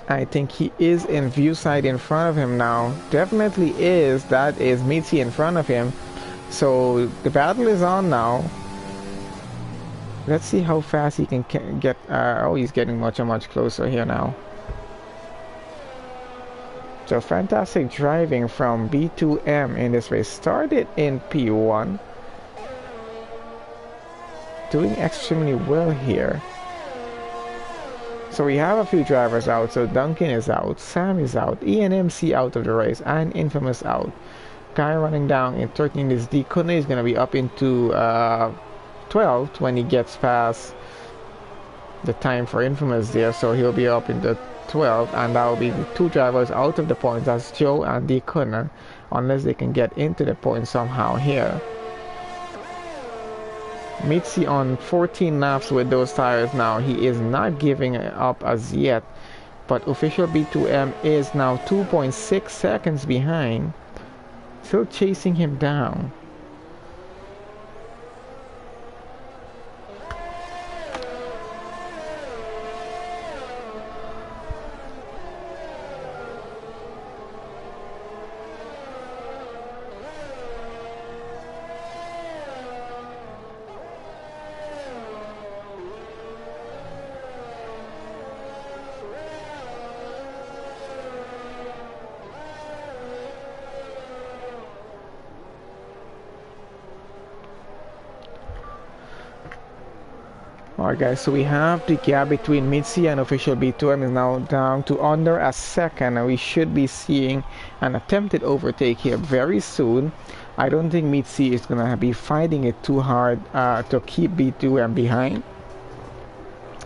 I think he is in view side in front of him now. Definitely is. That is Mitzi in front of him. So the battle is on now. Let's see how fast he can get. Oh, he's getting much closer here now. So fantastic driving from B2M in this race. Started in P1. Doing extremely well here. So we have a few drivers out. So Duncan is out, Sam is out, ENMC out of the race, and Infamous out. Guy running down in 13 is D. Kunle is going to be up into 12th when he gets past the time for Infamous there, so he'll be up in the 12th, and that will be the 2 drivers out of the points. That's Joe and D. Kunle, unless they can get into the points somehow here. Mitzi on 14 laps with those tires now. He is not giving up as yet, but official B2M is now 2.6 seconds behind, still chasing him down. Alright guys, so we have the gap between Mitzi and official B2M is now down to under a second, and we should be seeing an attempted overtake here very soon. I don't think Mitzi is going to be fighting it too hard to keep B2M behind.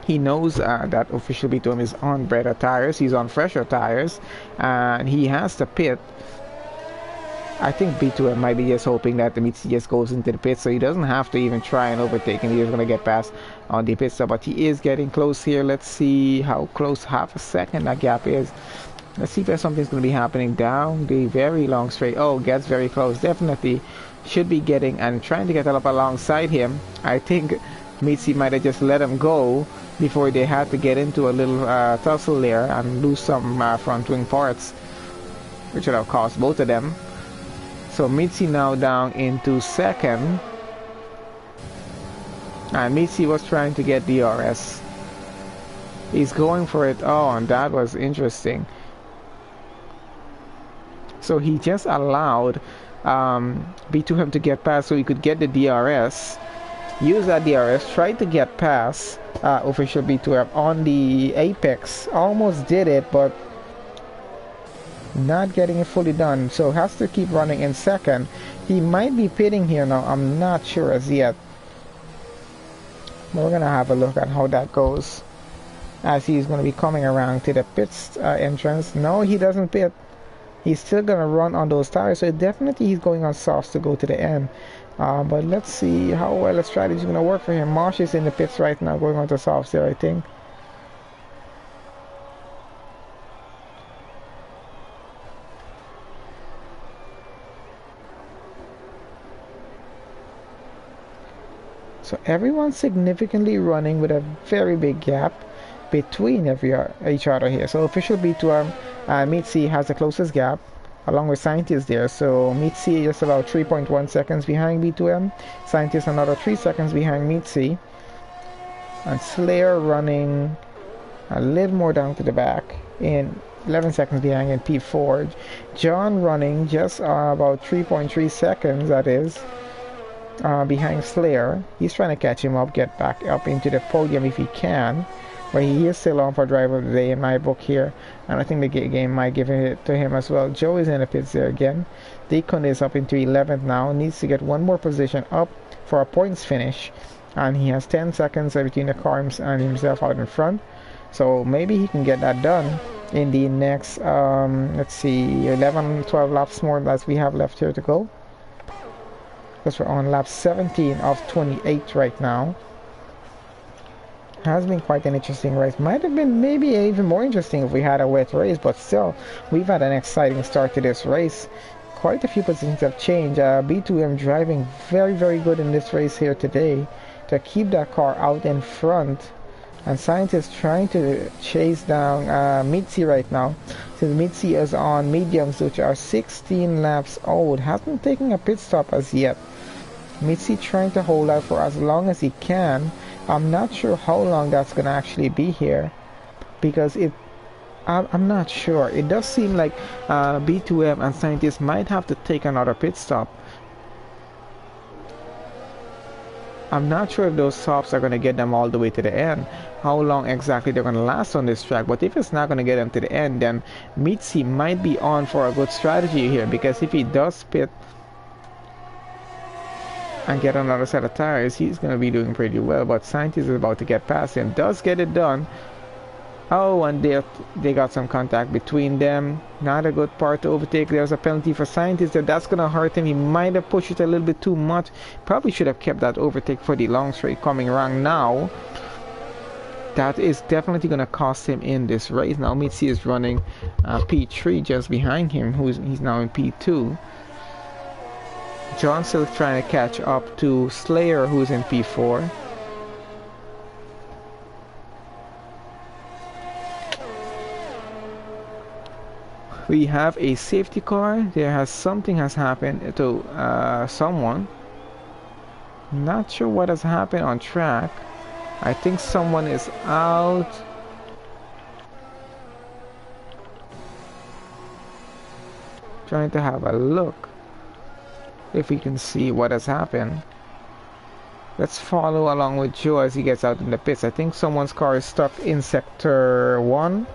He knows that official B2M is on better tires, he's on fresher tires, and he has the pit. I think B2M might be just hoping that the Mitzi just goes into the pit so he doesn't have to even try and overtake, and he's going to get past on the pit stop. But he is getting close here. Let's see how close, half a second that gap is. Let's see if there's something's going to be happening down the very long straight. Oh, gets very close. Definitely should be getting and trying to get up alongside him. I think Mitzi might have just let him go before they had to get into a little tussle there and lose some front wing parts, which would have cost both of them. So Mitzi now down into second, and Mitzi was trying to get DRS. He's going for it. Oh, and that was interesting. So he just allowed B2M to get past so he could get the DRS, use that DRS, try to get past official B2M on the apex. Almost did it, but not getting it fully done, so has to keep running in second. He might be pitting here now, I'm not sure as yet. We're gonna have a look at how that goes as he's gonna be coming around to the pits entrance. No, he doesn't pit. He's still gonna run on those tires, so definitely he's going on softs to go to the end. But let's see how well the strategy is gonna work for him. Marsh is in the pits right now, going on to softs there, I think. So everyone's significantly running with a very big gap between each other here. So official B2M, Mitzi has the closest gap along with Scientist there. So Mitzi is just about 3.1 seconds behind B2M. Scientist another 3 seconds behind Mitzi. And Slayer running a little more down to the back in 11 seconds behind in P4. John running just about 3.3 seconds, that is. Behind Slayer. He's trying to catch him up, get back up into the podium if he can, but he is still on for driver of the day in my book here, and I think the game might give it to him as well. Joe is in the pits there again. Deacon is up into 11th now, needs to get one more position up for a points finish, and he has 10 seconds between the car and himself out in front, so maybe he can get that done in the next let's see, 11-12 laps more as we have left here to go, because we're on lap 17 of 28 right now. Has been quite an interesting race. Might have been maybe even more interesting if we had a wet race, but still, we've had an exciting start to this race. Quite a few positions have changed. B2M driving very, very good in this race here today to keep that car out in front. And Scientist trying to chase down Mitzi right now. Since Mitzi is on mediums, which are 16 laps old, hasn't taken a pit stop as yet. Mitzi trying to hold out for as long as he can. I'm not sure how long that's gonna actually be here, because I'm not sure. It does seem like B2M and Scientist might have to take another pit stop. I'm not sure if those stops are going to get them all the way to the end, how long exactly they're going to last on this track. But if it's not going to get them to the end, then Mitzi might be on for a good strategy here, because if he does pit and get another set of tires, he's going to be doing pretty well. But Scientist is about to get past him, does get it done. Oh, and they got some contact between them. Not a good part to overtake. There's a penalty for Scientist there. That's going to hurt him. He might have pushed it a little bit too much. Probably should have kept that overtake for the long straight coming around now. That is definitely going to cost him in this race. Now Mitzi is running P3 just behind him. He's now in P2. John's still trying to catch up to Slayer, who's in P4. We have a safety car. Something has happened to someone. Not sure what has happened on track. I think someone is out. Trying to have a look if we can see what has happened. Let's follow along with Joe as he gets out in the pits. I think someone's car is stuck in sector 1.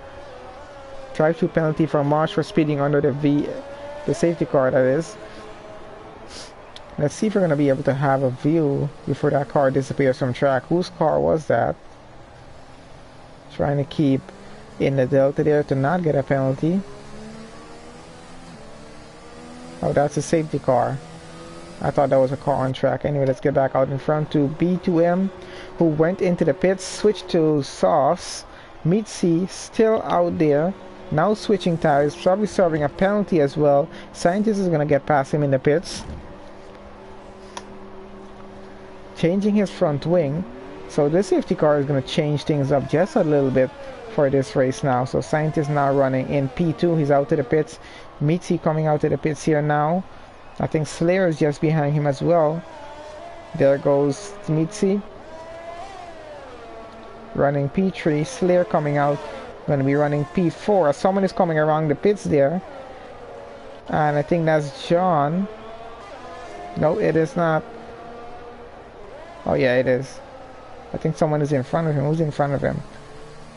Drive-through penalty for Marsh for speeding under the safety car, that is. Let's see if we're going to be able to have a view before that car disappears from track. Whose car was that? Trying to keep in the delta there to not get a penalty. Oh, that's a safety car. I thought that was a car on track. Anyway, let's get back out in front to B2M, who went into the pits, switched to softs. Meet C, still out there. Now switching tires, probably serving a penalty as well. Scientist is going to get past him in the pits. Changing his front wing. So this safety car is going to change things up just a little bit for this race now. So Scientist now running in P2. He's out to the pits. Meet C coming out to the pits here now. I think Slayer is just behind him as well. There goes Mitzi. Running P3. Slayer coming out. Going to be running P4. Someone is coming around the pits there. And I think that's John. No, it is not. Oh yeah, it is. I think someone is in front of him. Who's in front of him?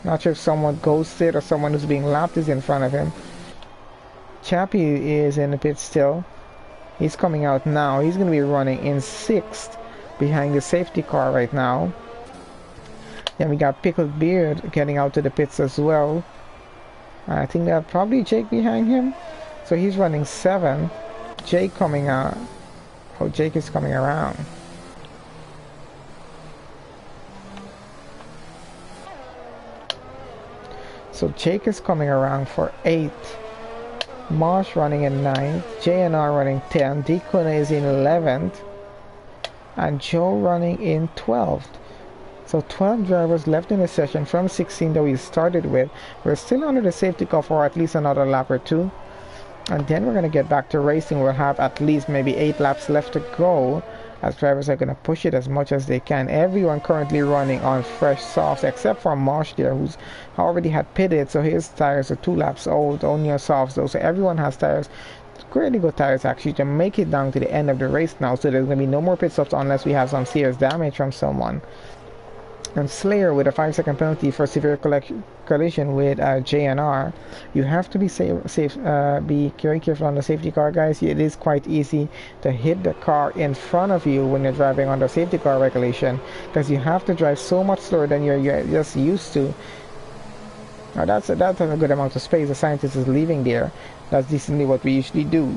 Not sure if someone ghosted or someone who's being lapped is in front of him. Chappie is in the pit still. He's coming out now. He's going to be running in 6th behind the safety car right now. Then we got Pickled Beard getting out to the pits as well. I think that probably Jake behind him. So he's running 7. Jake coming out. Oh, Jake is coming around. So Jake is coming around for 8th. Marsh running in 9th, JNR running 10th, Deacon is in 11th, and Joe running in 12th. So 12 drivers left in the session from 16 that we started with. We're still under the safety car for at least another lap or 2. And then we're going to get back to racing. We'll have at least maybe 8 laps left to go, as drivers are going to push it as much as they can. Everyone currently running on fresh softs except for Marsh there, who's already had pitted, so his tires are 2 laps old, only on softs though. So everyone has tires, really good tires actually, to make it down to the end of the race now. So there's going to be no more pit stops unless we have some serious damage from someone. And Slayer with a 5-second penalty for severe collision with JNR. You have to be be very careful on the safety car, guys. It is quite easy to hit the car in front of you when you're driving under safety car regulation, because you have to drive so much slower than you're just used to. Now that's a good amount of space. The Scientist is leaving there. That's decently what we usually do.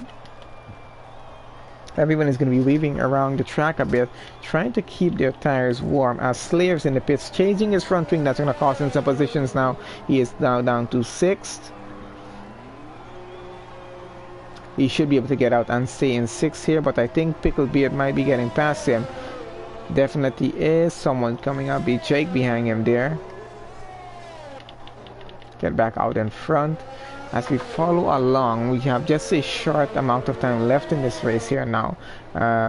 Everyone is going to be weaving around the track a bit, trying to keep their tires warm as Slayer's in the pits, changing his front wing. That's going to cost him some positions now. He is now down to 6th. He should be able to get out and stay in 6th here, but I think Picklebeard might be getting past him. Definitely is someone coming up. Be Jake behind him there. Get back out in front. As we follow along, we have just a short amount of time left in this race here now.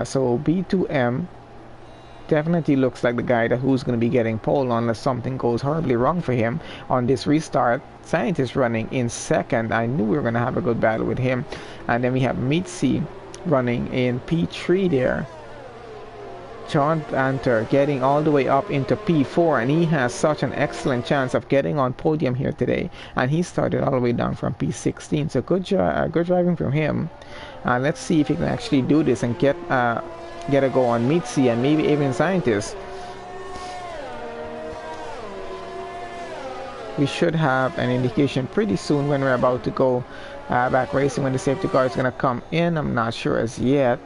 So B2M definitely looks like the guy who's going to be getting pole unless something goes horribly wrong for him on this restart. Scientist running in 2nd. I knew we were going to have a good battle with him. And then we have Mitzi running in P3 there. John Banter getting all the way up into P4, and he has such an excellent chance of getting on podium here today, and he started all the way down from P16, so good driving from him. Let's see if he can actually do this and get a go on Mitzi and maybe even Scientist. We should have an indication pretty soon when we're about to go back racing, when the safety car is going to come in. I'm not sure as yet.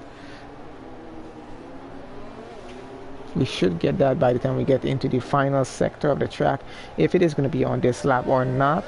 We should get that by the time we get into the final sector of the track, if it is going to be on this lap or not.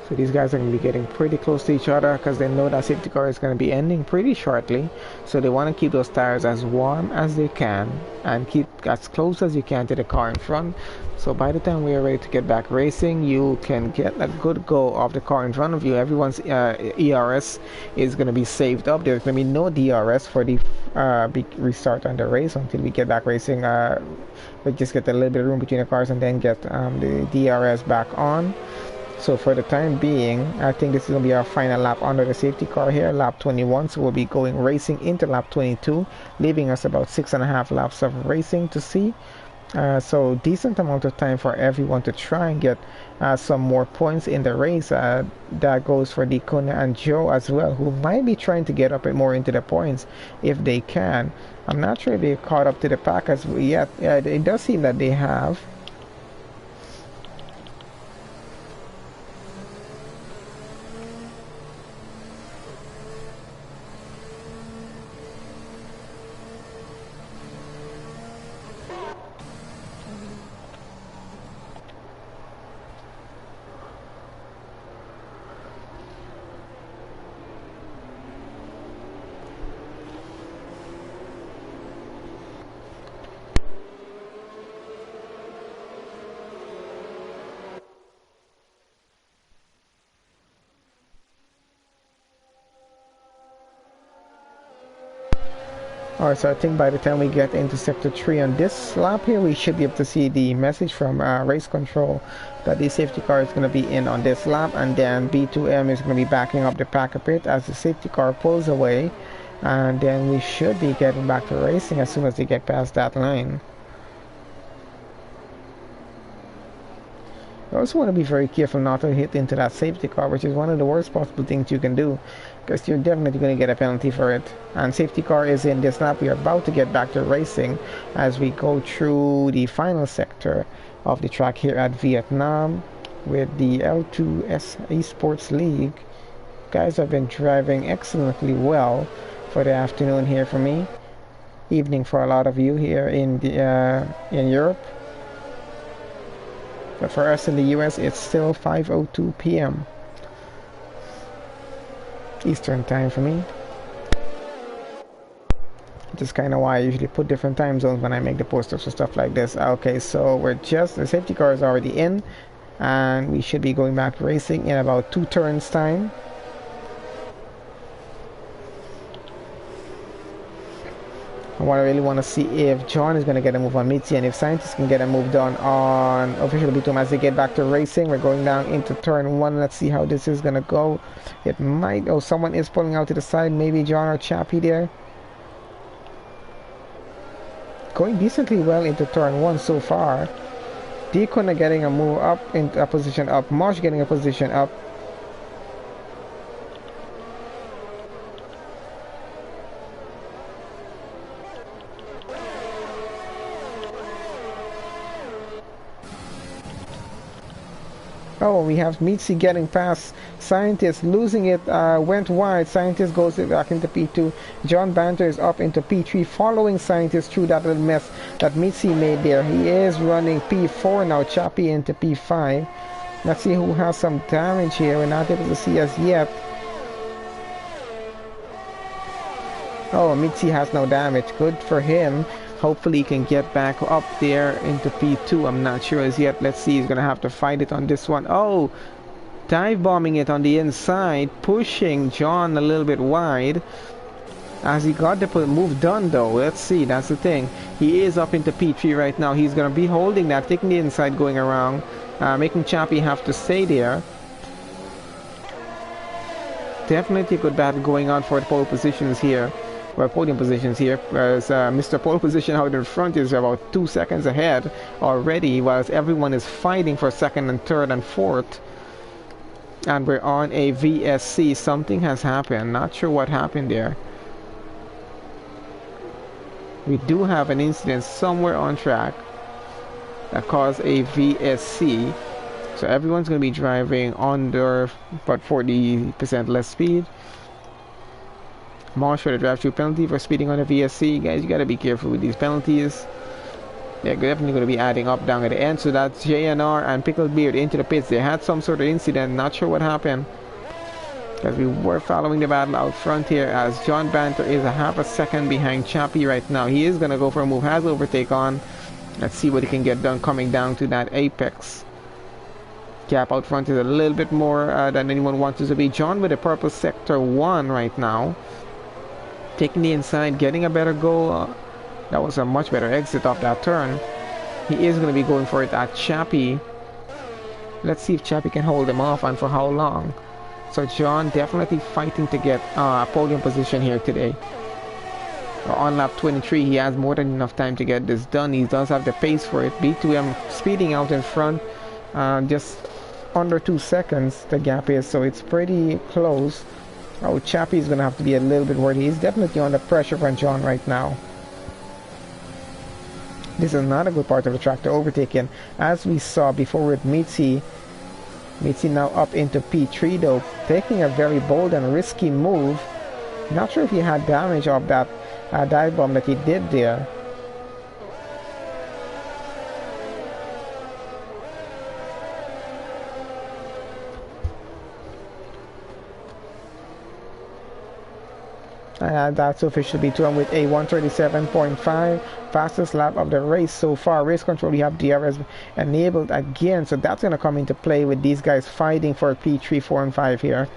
So these guys are going to be getting pretty close to each other because they know that safety car is going to be ending pretty shortly. So they want to keep those tires as warm as they can and keep as close as you can to the car in front. So by the time we are ready to get back racing, you can get a good go of the car in front of you. Everyone's ERS is going to be saved up. There's going to be no DRS for the big restart on the race until we get back racing. We just get a little bit of room between the cars and then get the DRS back on. So for the time being, I think this is going to be our final lap under the safety car here, lap 21. So we'll be going racing into lap 22, leaving us about 6.5 laps of racing to see. So decent amount of time for everyone to try and get some more points in the race. That goes for Dikuna and Joe as well, who might be trying to get up more into the points if they can. I'm not sure if they've caught up to the pack as yet. It does seem that they have. Alright, so I think by the time we get into Sector 3 on this lap here, we should be able to see the message from race control that the safety car is going to be in on this lap, and then B2M is going to be backing up the pack a bit as the safety car pulls away, and then we should be getting back to racing as soon as they get past that line. You also want to be very careful not to hit into that safety car, which is one of the worst possible things you can do, because you're definitely going to get a penalty for it. And safety car is in this lap. We are about to get back to racing as we go through the final sector of the track here at Vietnam with the L2S Esports League. Guys have been driving excellently well for the afternoon here for me. Evening for a lot of you here in Europe. But for us in the US, it's still 5:02 p.m. Eastern time for me. Which is kind of why I usually put different time zones when I make the posters for stuff like this. Okay, so the safety car is already in, and we should be going back racing in about 2 turns time. I really want to see if John is going to get a move on Mitzi, and if Scientists can get a move done on Official B2 as they get back to racing. We're going down into turn 1. Let's see how this is going to go. It might... Oh, someone is pulling out to the side. Maybe John or Chappie there. Going decently well into turn 1 so far. Deacon getting a move up into a position up. Marsh getting a position up. Oh, we have Mitzi getting past Scientist, losing it, went wide. Scientist goes back into P2. John Banter is up into P3, following Scientist through that little mess that Mitzi made there. He is running P4 now, Chappie into P5. Let's see who has some damage here. We're not able to see as yet. Oh, Mitzi has no damage. Good for him. Hopefully he can get back up there into P2. I'm not sure as yet. Let's see. He's going to have to fight it on this one. Oh, dive bombing it on the inside, pushing John a little bit wide. As he got the move done though. Let's see. That's the thing. He is up into P3 right now. He's going to be holding that, taking the inside, going around, making Chappie have to stay there. Definitely a good battle going on for the pole positions here. Well, podium positions here, whereas Mr. Pole position out in front is about 2 seconds ahead already, whilst everyone is fighting for second and third and fourth. And we're on a VSC. Something has happened. Not sure what happened there. We do have an incident somewhere on track that caused a VSC. So everyone's going to be driving under about 40% less speed. Marsh for the drive-through penalty for speeding on a VSC. Guys, you got to be careful with these penalties. They're definitely going to be adding up down at the end. So that's JNR and Pickled Beard into the pits. They had some sort of incident. Not sure what happened, because we were following the battle out front here, as John Banter is a half a second behind Chappie right now. He is going to go for a move. Has overtake on. Let's see what he can get done coming down to that apex. Gap out front is a little bit more than anyone wants it to be. John with a purple sector 1 right now. Taking the inside, getting a better goal. That was a much better exit off that turn. He is going to be going for it at Chappie. Let's see if Chappie can hold him off and for how long. So John definitely fighting to get podium position here today. On lap 23, he has more than enough time to get this done. He does have the pace for it. B2M speeding out in front. Just under 2 seconds the gap is, so it's pretty close. Oh, Chappie is going to have to be a little bit worried. He's definitely under pressure from John right now. This is not a good part of the track to overtake in, as we saw before with Mitzi. Mitzi now up into P3 though, taking a very bold and risky move. Not sure if he had damage of that dive bomb that he did there. That's officially B2M with a 137.5, fastest lap of the race so far. Race control, we have DRS enabled again, so that's going to come into play with these guys fighting for P3, 4 and 5 here.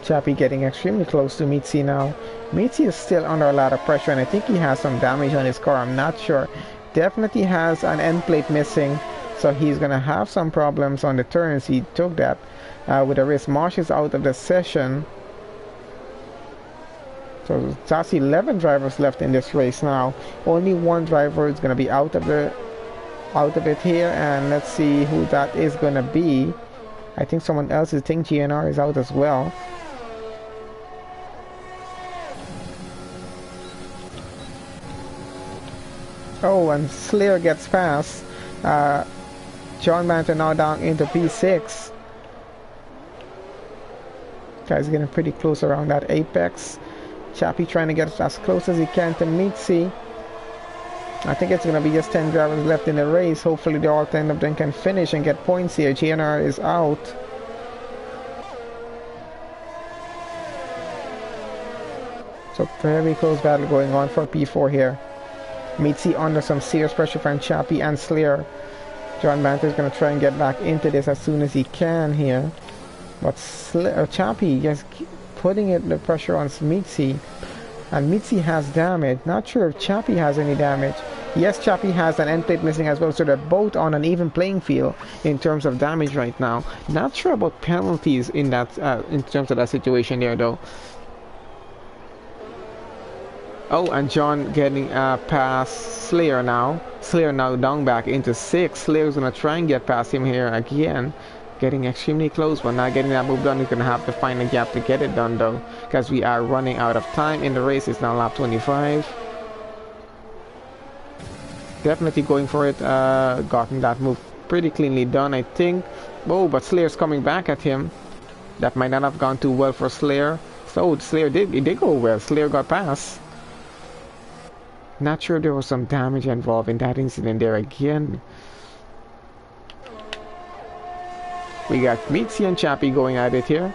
Chappie getting extremely close to Mitzi now. Mitzi is still under a lot of pressure, and I think he has some damage on his car. I'm not sure. Definitely has an end plate missing, so he's going to have some problems on the turns. He took that with a race. Marsh is out of the session. So that's 11 drivers left in this race now. Only one driver is going to be out of it here, and let's see who that is going to be. I think someone else. I think GNR is out as well. Oh, and Slayer gets past. John Banter now down into P6. Guy's getting pretty close around that apex. Chappie trying to get as close as he can to Mitzi. I think it's going to be just 10 drivers left in the race. Hopefully they all 10 of them can finish and get points here. GNR is out. So very close battle going on for P4 here. Mitzi under some serious pressure from Chappie and Slayer. John Banter is going to try and get back into this as soon as he can here. But Chappie just putting the pressure on Mitzi. And Mitzi has damage. Not sure if Chappie has any damage. Yes, Chappie has an end plate missing as well. So they're both on an even playing field in terms of damage right now. Not sure about penalties in that in terms of that situation there though. Oh, and John getting past Slayer now. Slayer now down back into 6. Slayer's going to try and get past him here again. Getting extremely close, but not getting that move done. He's going to have to find a gap to get it done though, because we are running out of time in the race. It's now lap 25. Definitely going for it. Gotten that move pretty cleanly done, I think. Oh, but Slayer's coming back at him. That might not have gone too well for Slayer. So Slayer did go well. Slayer got past. Not sure there was some damage involved in that incident there again. We got Mitzi and Chappie going at it here.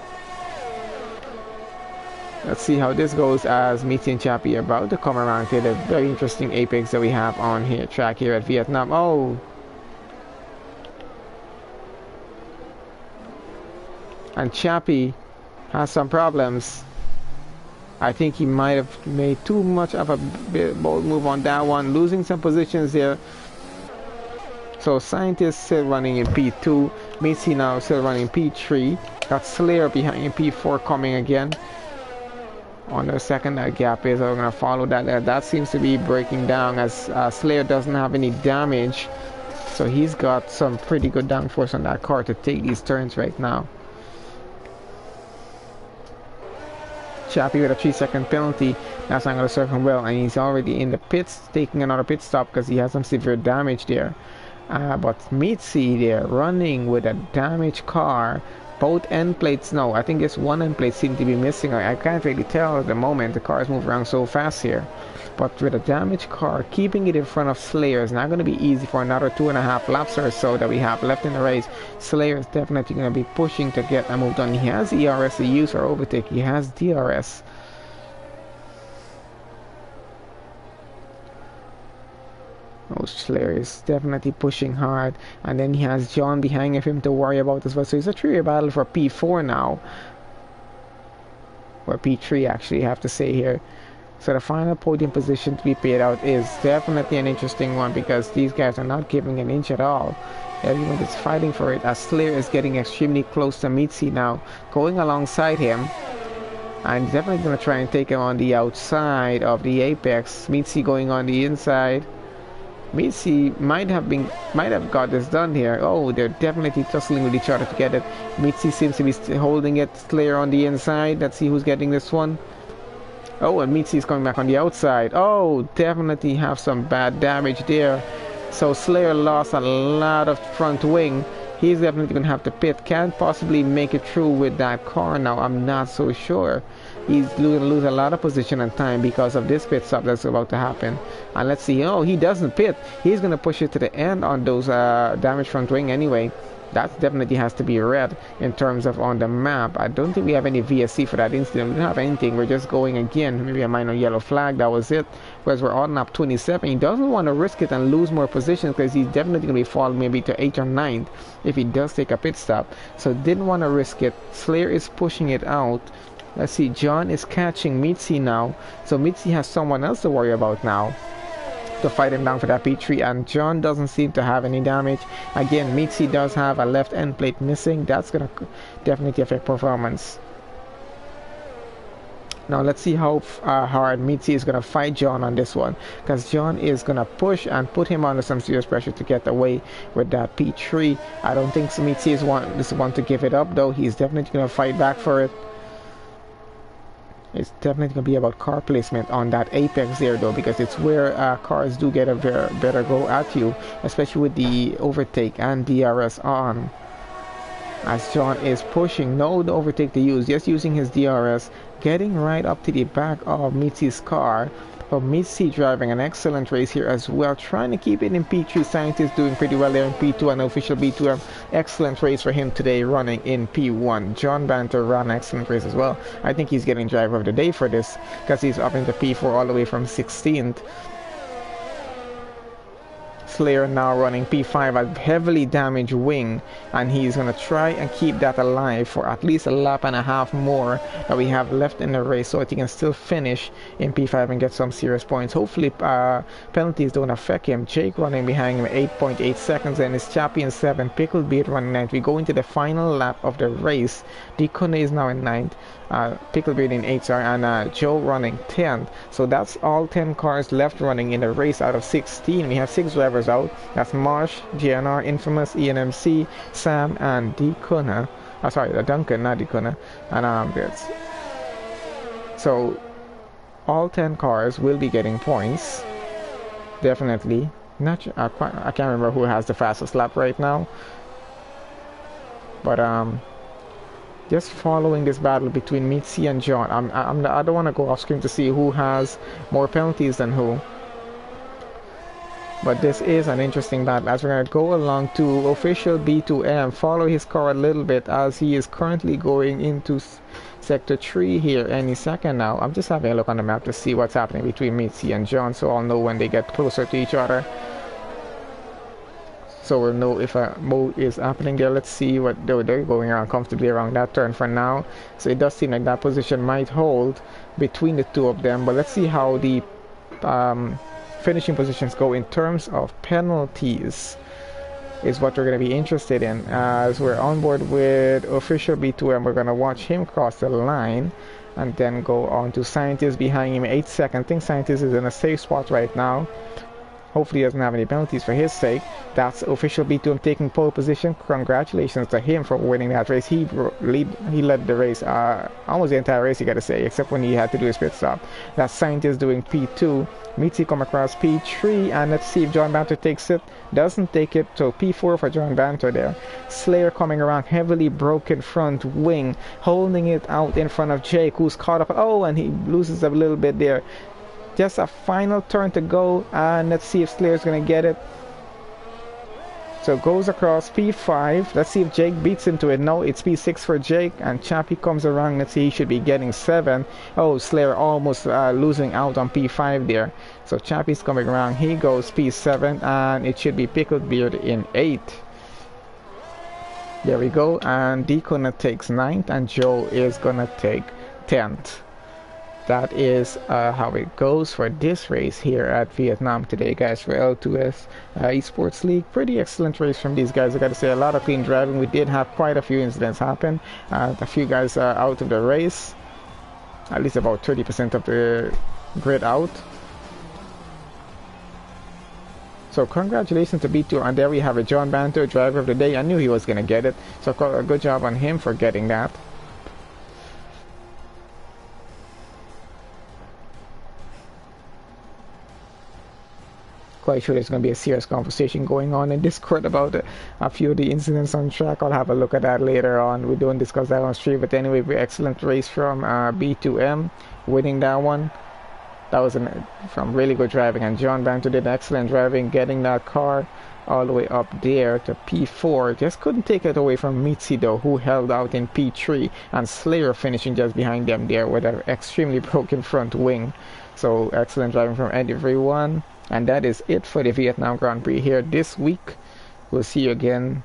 Let's see how this goes as Mitzi and Chappie are about to come around to the very interesting apex that we have on here track here at Vietnam. Oh! And Chappie has some problems. I think he might have made too much of a bold move on that one, losing some positions there. So Scientist still running in P2, Mitzi now still running P3. Got Slayer behind in P4 coming again. On the second that gap is, we're going to follow that. That seems to be breaking down as Slayer doesn't have any damage. So he's got some pretty good downforce on that car to take these turns right now. Chappie with a 3-second penalty. That's not going to serve him well, and he's already in the pits taking another pit stop because he has some severe damage there. But Mitzi there running with a damaged car, Both end plates, no, I think it's one end plate seems to be missing. I can't really tell at the moment. The cars move around so fast here. But with a damaged car, keeping it in front of Slayer is not going to be easy for another 2.5 laps or so that we have left in the race. Slayer is definitely going to be pushing to get a move done. He has ERS to use for overtake. He has DRS. Oh, Slayer is definitely pushing hard. And then he has John behind of him to worry about as well. So it's a three-way battle for P4 now. Or P3 actually, I have to say here. So the final podium position to be paid out is definitely an interesting one because these guys are not giving an inch at all. Everyone is fighting for it as Slayer is getting extremely close to Mitzi now, going alongside him. And definitely going to try and take him on the outside of the apex. Mitzi going on the inside. Mitzi might have got this done here. Oh, they're definitely tussling with each other to get it. Mitzi seems to be holding it. Slayer on the inside. Let's see who's getting this one. Oh, and Mitzi is coming back on the outside. Oh, definitely have some bad damage there. So Slayer lost a lot of front wing. He's definitely going to have to pit. Can't possibly make it through with that car now. I'm not so sure. He's going to lose a lot of position and time because of this pit stop that's about to happen. And let's see. Oh, he doesn't pit. He's going to push it to the end on those damaged front wing anyway. That definitely has to be red in terms of on the map. I don't think we have any VSC for that incident. We don't have anything. We're just going again. Maybe a minor yellow flag. That was it. Whereas we're on lap 27. He doesn't want to risk it and lose more positions because he's definitely going to be falling maybe to 8th or 9th if he does take a pit stop. So didn't want to risk it. Slayer is pushing it out. Let's see. John is catching Mitzi now. So Mitzi has someone else to worry about now to fight him down for that P3, and John doesn't seem to have any damage. Again, Mitzi does have a left end plate missing. That's gonna definitely affect performance. Now let's see how hard Mitzi is gonna fight John on this one, because John is gonna push and put him under some serious pressure to get away with that P3. I don't think Mitzi is one to give it up though. He's definitely gonna fight back for it. It's definitely going to be about car placement on that apex there though, because it's where cars do get a better go at you, especially with the overtake and DRS on. As John is pushing, no overtake to use, just using his DRS, getting right up to the back of Mitzi's car. But Mitzi driving an excellent race here as well, trying to keep it in P3. Scientist doing pretty well there in P2, and official B2. Excellent race for him today running in P1. John Banter ran an excellent race as well. I think he's getting driver of the day for this because he's up into P4 all the way from 16th. Slayer now running P5, a heavily damaged wing, and he's going to try and keep that alive for at least a lap and a half more that we have left in the race, so that he can still finish in P5 and get some serious points. Hopefully penalties don't affect him. Jake running behind him 8.8 seconds, and his champion 7, Pickled Beard running 9th. We go into the final lap of the race. Dikone is now in 9th, Pickled Beard in 8th, and Joe running 10th. So that's all 10 cars left running in the race out of 16. We have 6 drivers out. That's Marsh, GNR, Infamous, ENMC, Sam, and Dikona. Duncan, not Dikona. And that's so all 10 cars will be getting points. Definitely. Not I can't remember who has the fastest lap right now. But just following this battle between Mitzi and John. I don't want to go off screen to see who has more penalties than who. But this is an interesting battle as we're going to go along to official B2M, follow his car a little bit as he is currently going into sector 3 here any second now. I'm just having a look on the map to see what's happening between Mitzi and John, so I'll know when they get closer to each other. So we'll know if a move is happening there. Let's see what they're going around comfortably around that turn for now. So it does seem like that position might hold between the two of them, but let's see how the finishing positions go in terms of penalties is what we're going to be interested in. As we're on board with official B2M, we're going to watch him cross the line and then go on to Scientist behind him 8 seconds. I think Scientist is in a safe spot right now. Hopefully he doesn't have any penalties for his sake. That's official B2M taking pole position. Congratulations to him for winning that race. He led the race, almost the entire race, you gotta say, except when he had to do his pit stop. That Scientist doing P2. Mitzi come across P3, and let's see if John Banter takes it. Doesn't take it, so P4 for John Banter there. Slayer coming around, heavily broken front wing, holding it out in front of Jake, who's caught up. Oh, and he loses a little bit there. Just a final turn to go, and let's see if Slayer's gonna get it. So goes across P5. Let's see if Jake beats into it. No, it's P6 for Jake, and Chappie comes around. Let's see, he should be getting 7. Oh, Slayer almost losing out on P5 there. So Chappie's coming around. He goes P7, and it should be Pickled Beard in 8. There we go, and Deacon takes 9th, and Joe is gonna take 10th. That is how it goes for this race here at Vietnam today, guys, for L2S Esports League. Pretty excellent race from these guys. I gotta say, a lot of clean driving. We did have quite a few incidents happen. A few guys out of the race, at least about 30% of the grid out. So congratulations to B2, and there we have it, John Banter, driver of the day. I knew he was gonna get it, so a good job on him for getting that. Quite sure there's going to be a serious conversation going on in Discord about a few of the incidents on track. I'll have a look at that later on. We don't discuss that on stream, but anyway, excellent race from B2M, winning that one. That was from really good driving, and John Banter did excellent driving, getting that car all the way up there to P4. Just couldn't take it away from Mitzi though, who held out in P3, and Slayer finishing just behind them there with an extremely broken front wing. So excellent driving from everyone. And that is it for the Vietnam Grand Prix here this week. We'll see you again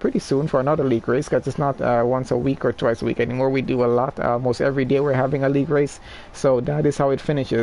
pretty soon for another league race, because it's not once a week or twice a week anymore. We do a lot. Almost every day we're having a league race. So that is how it finishes.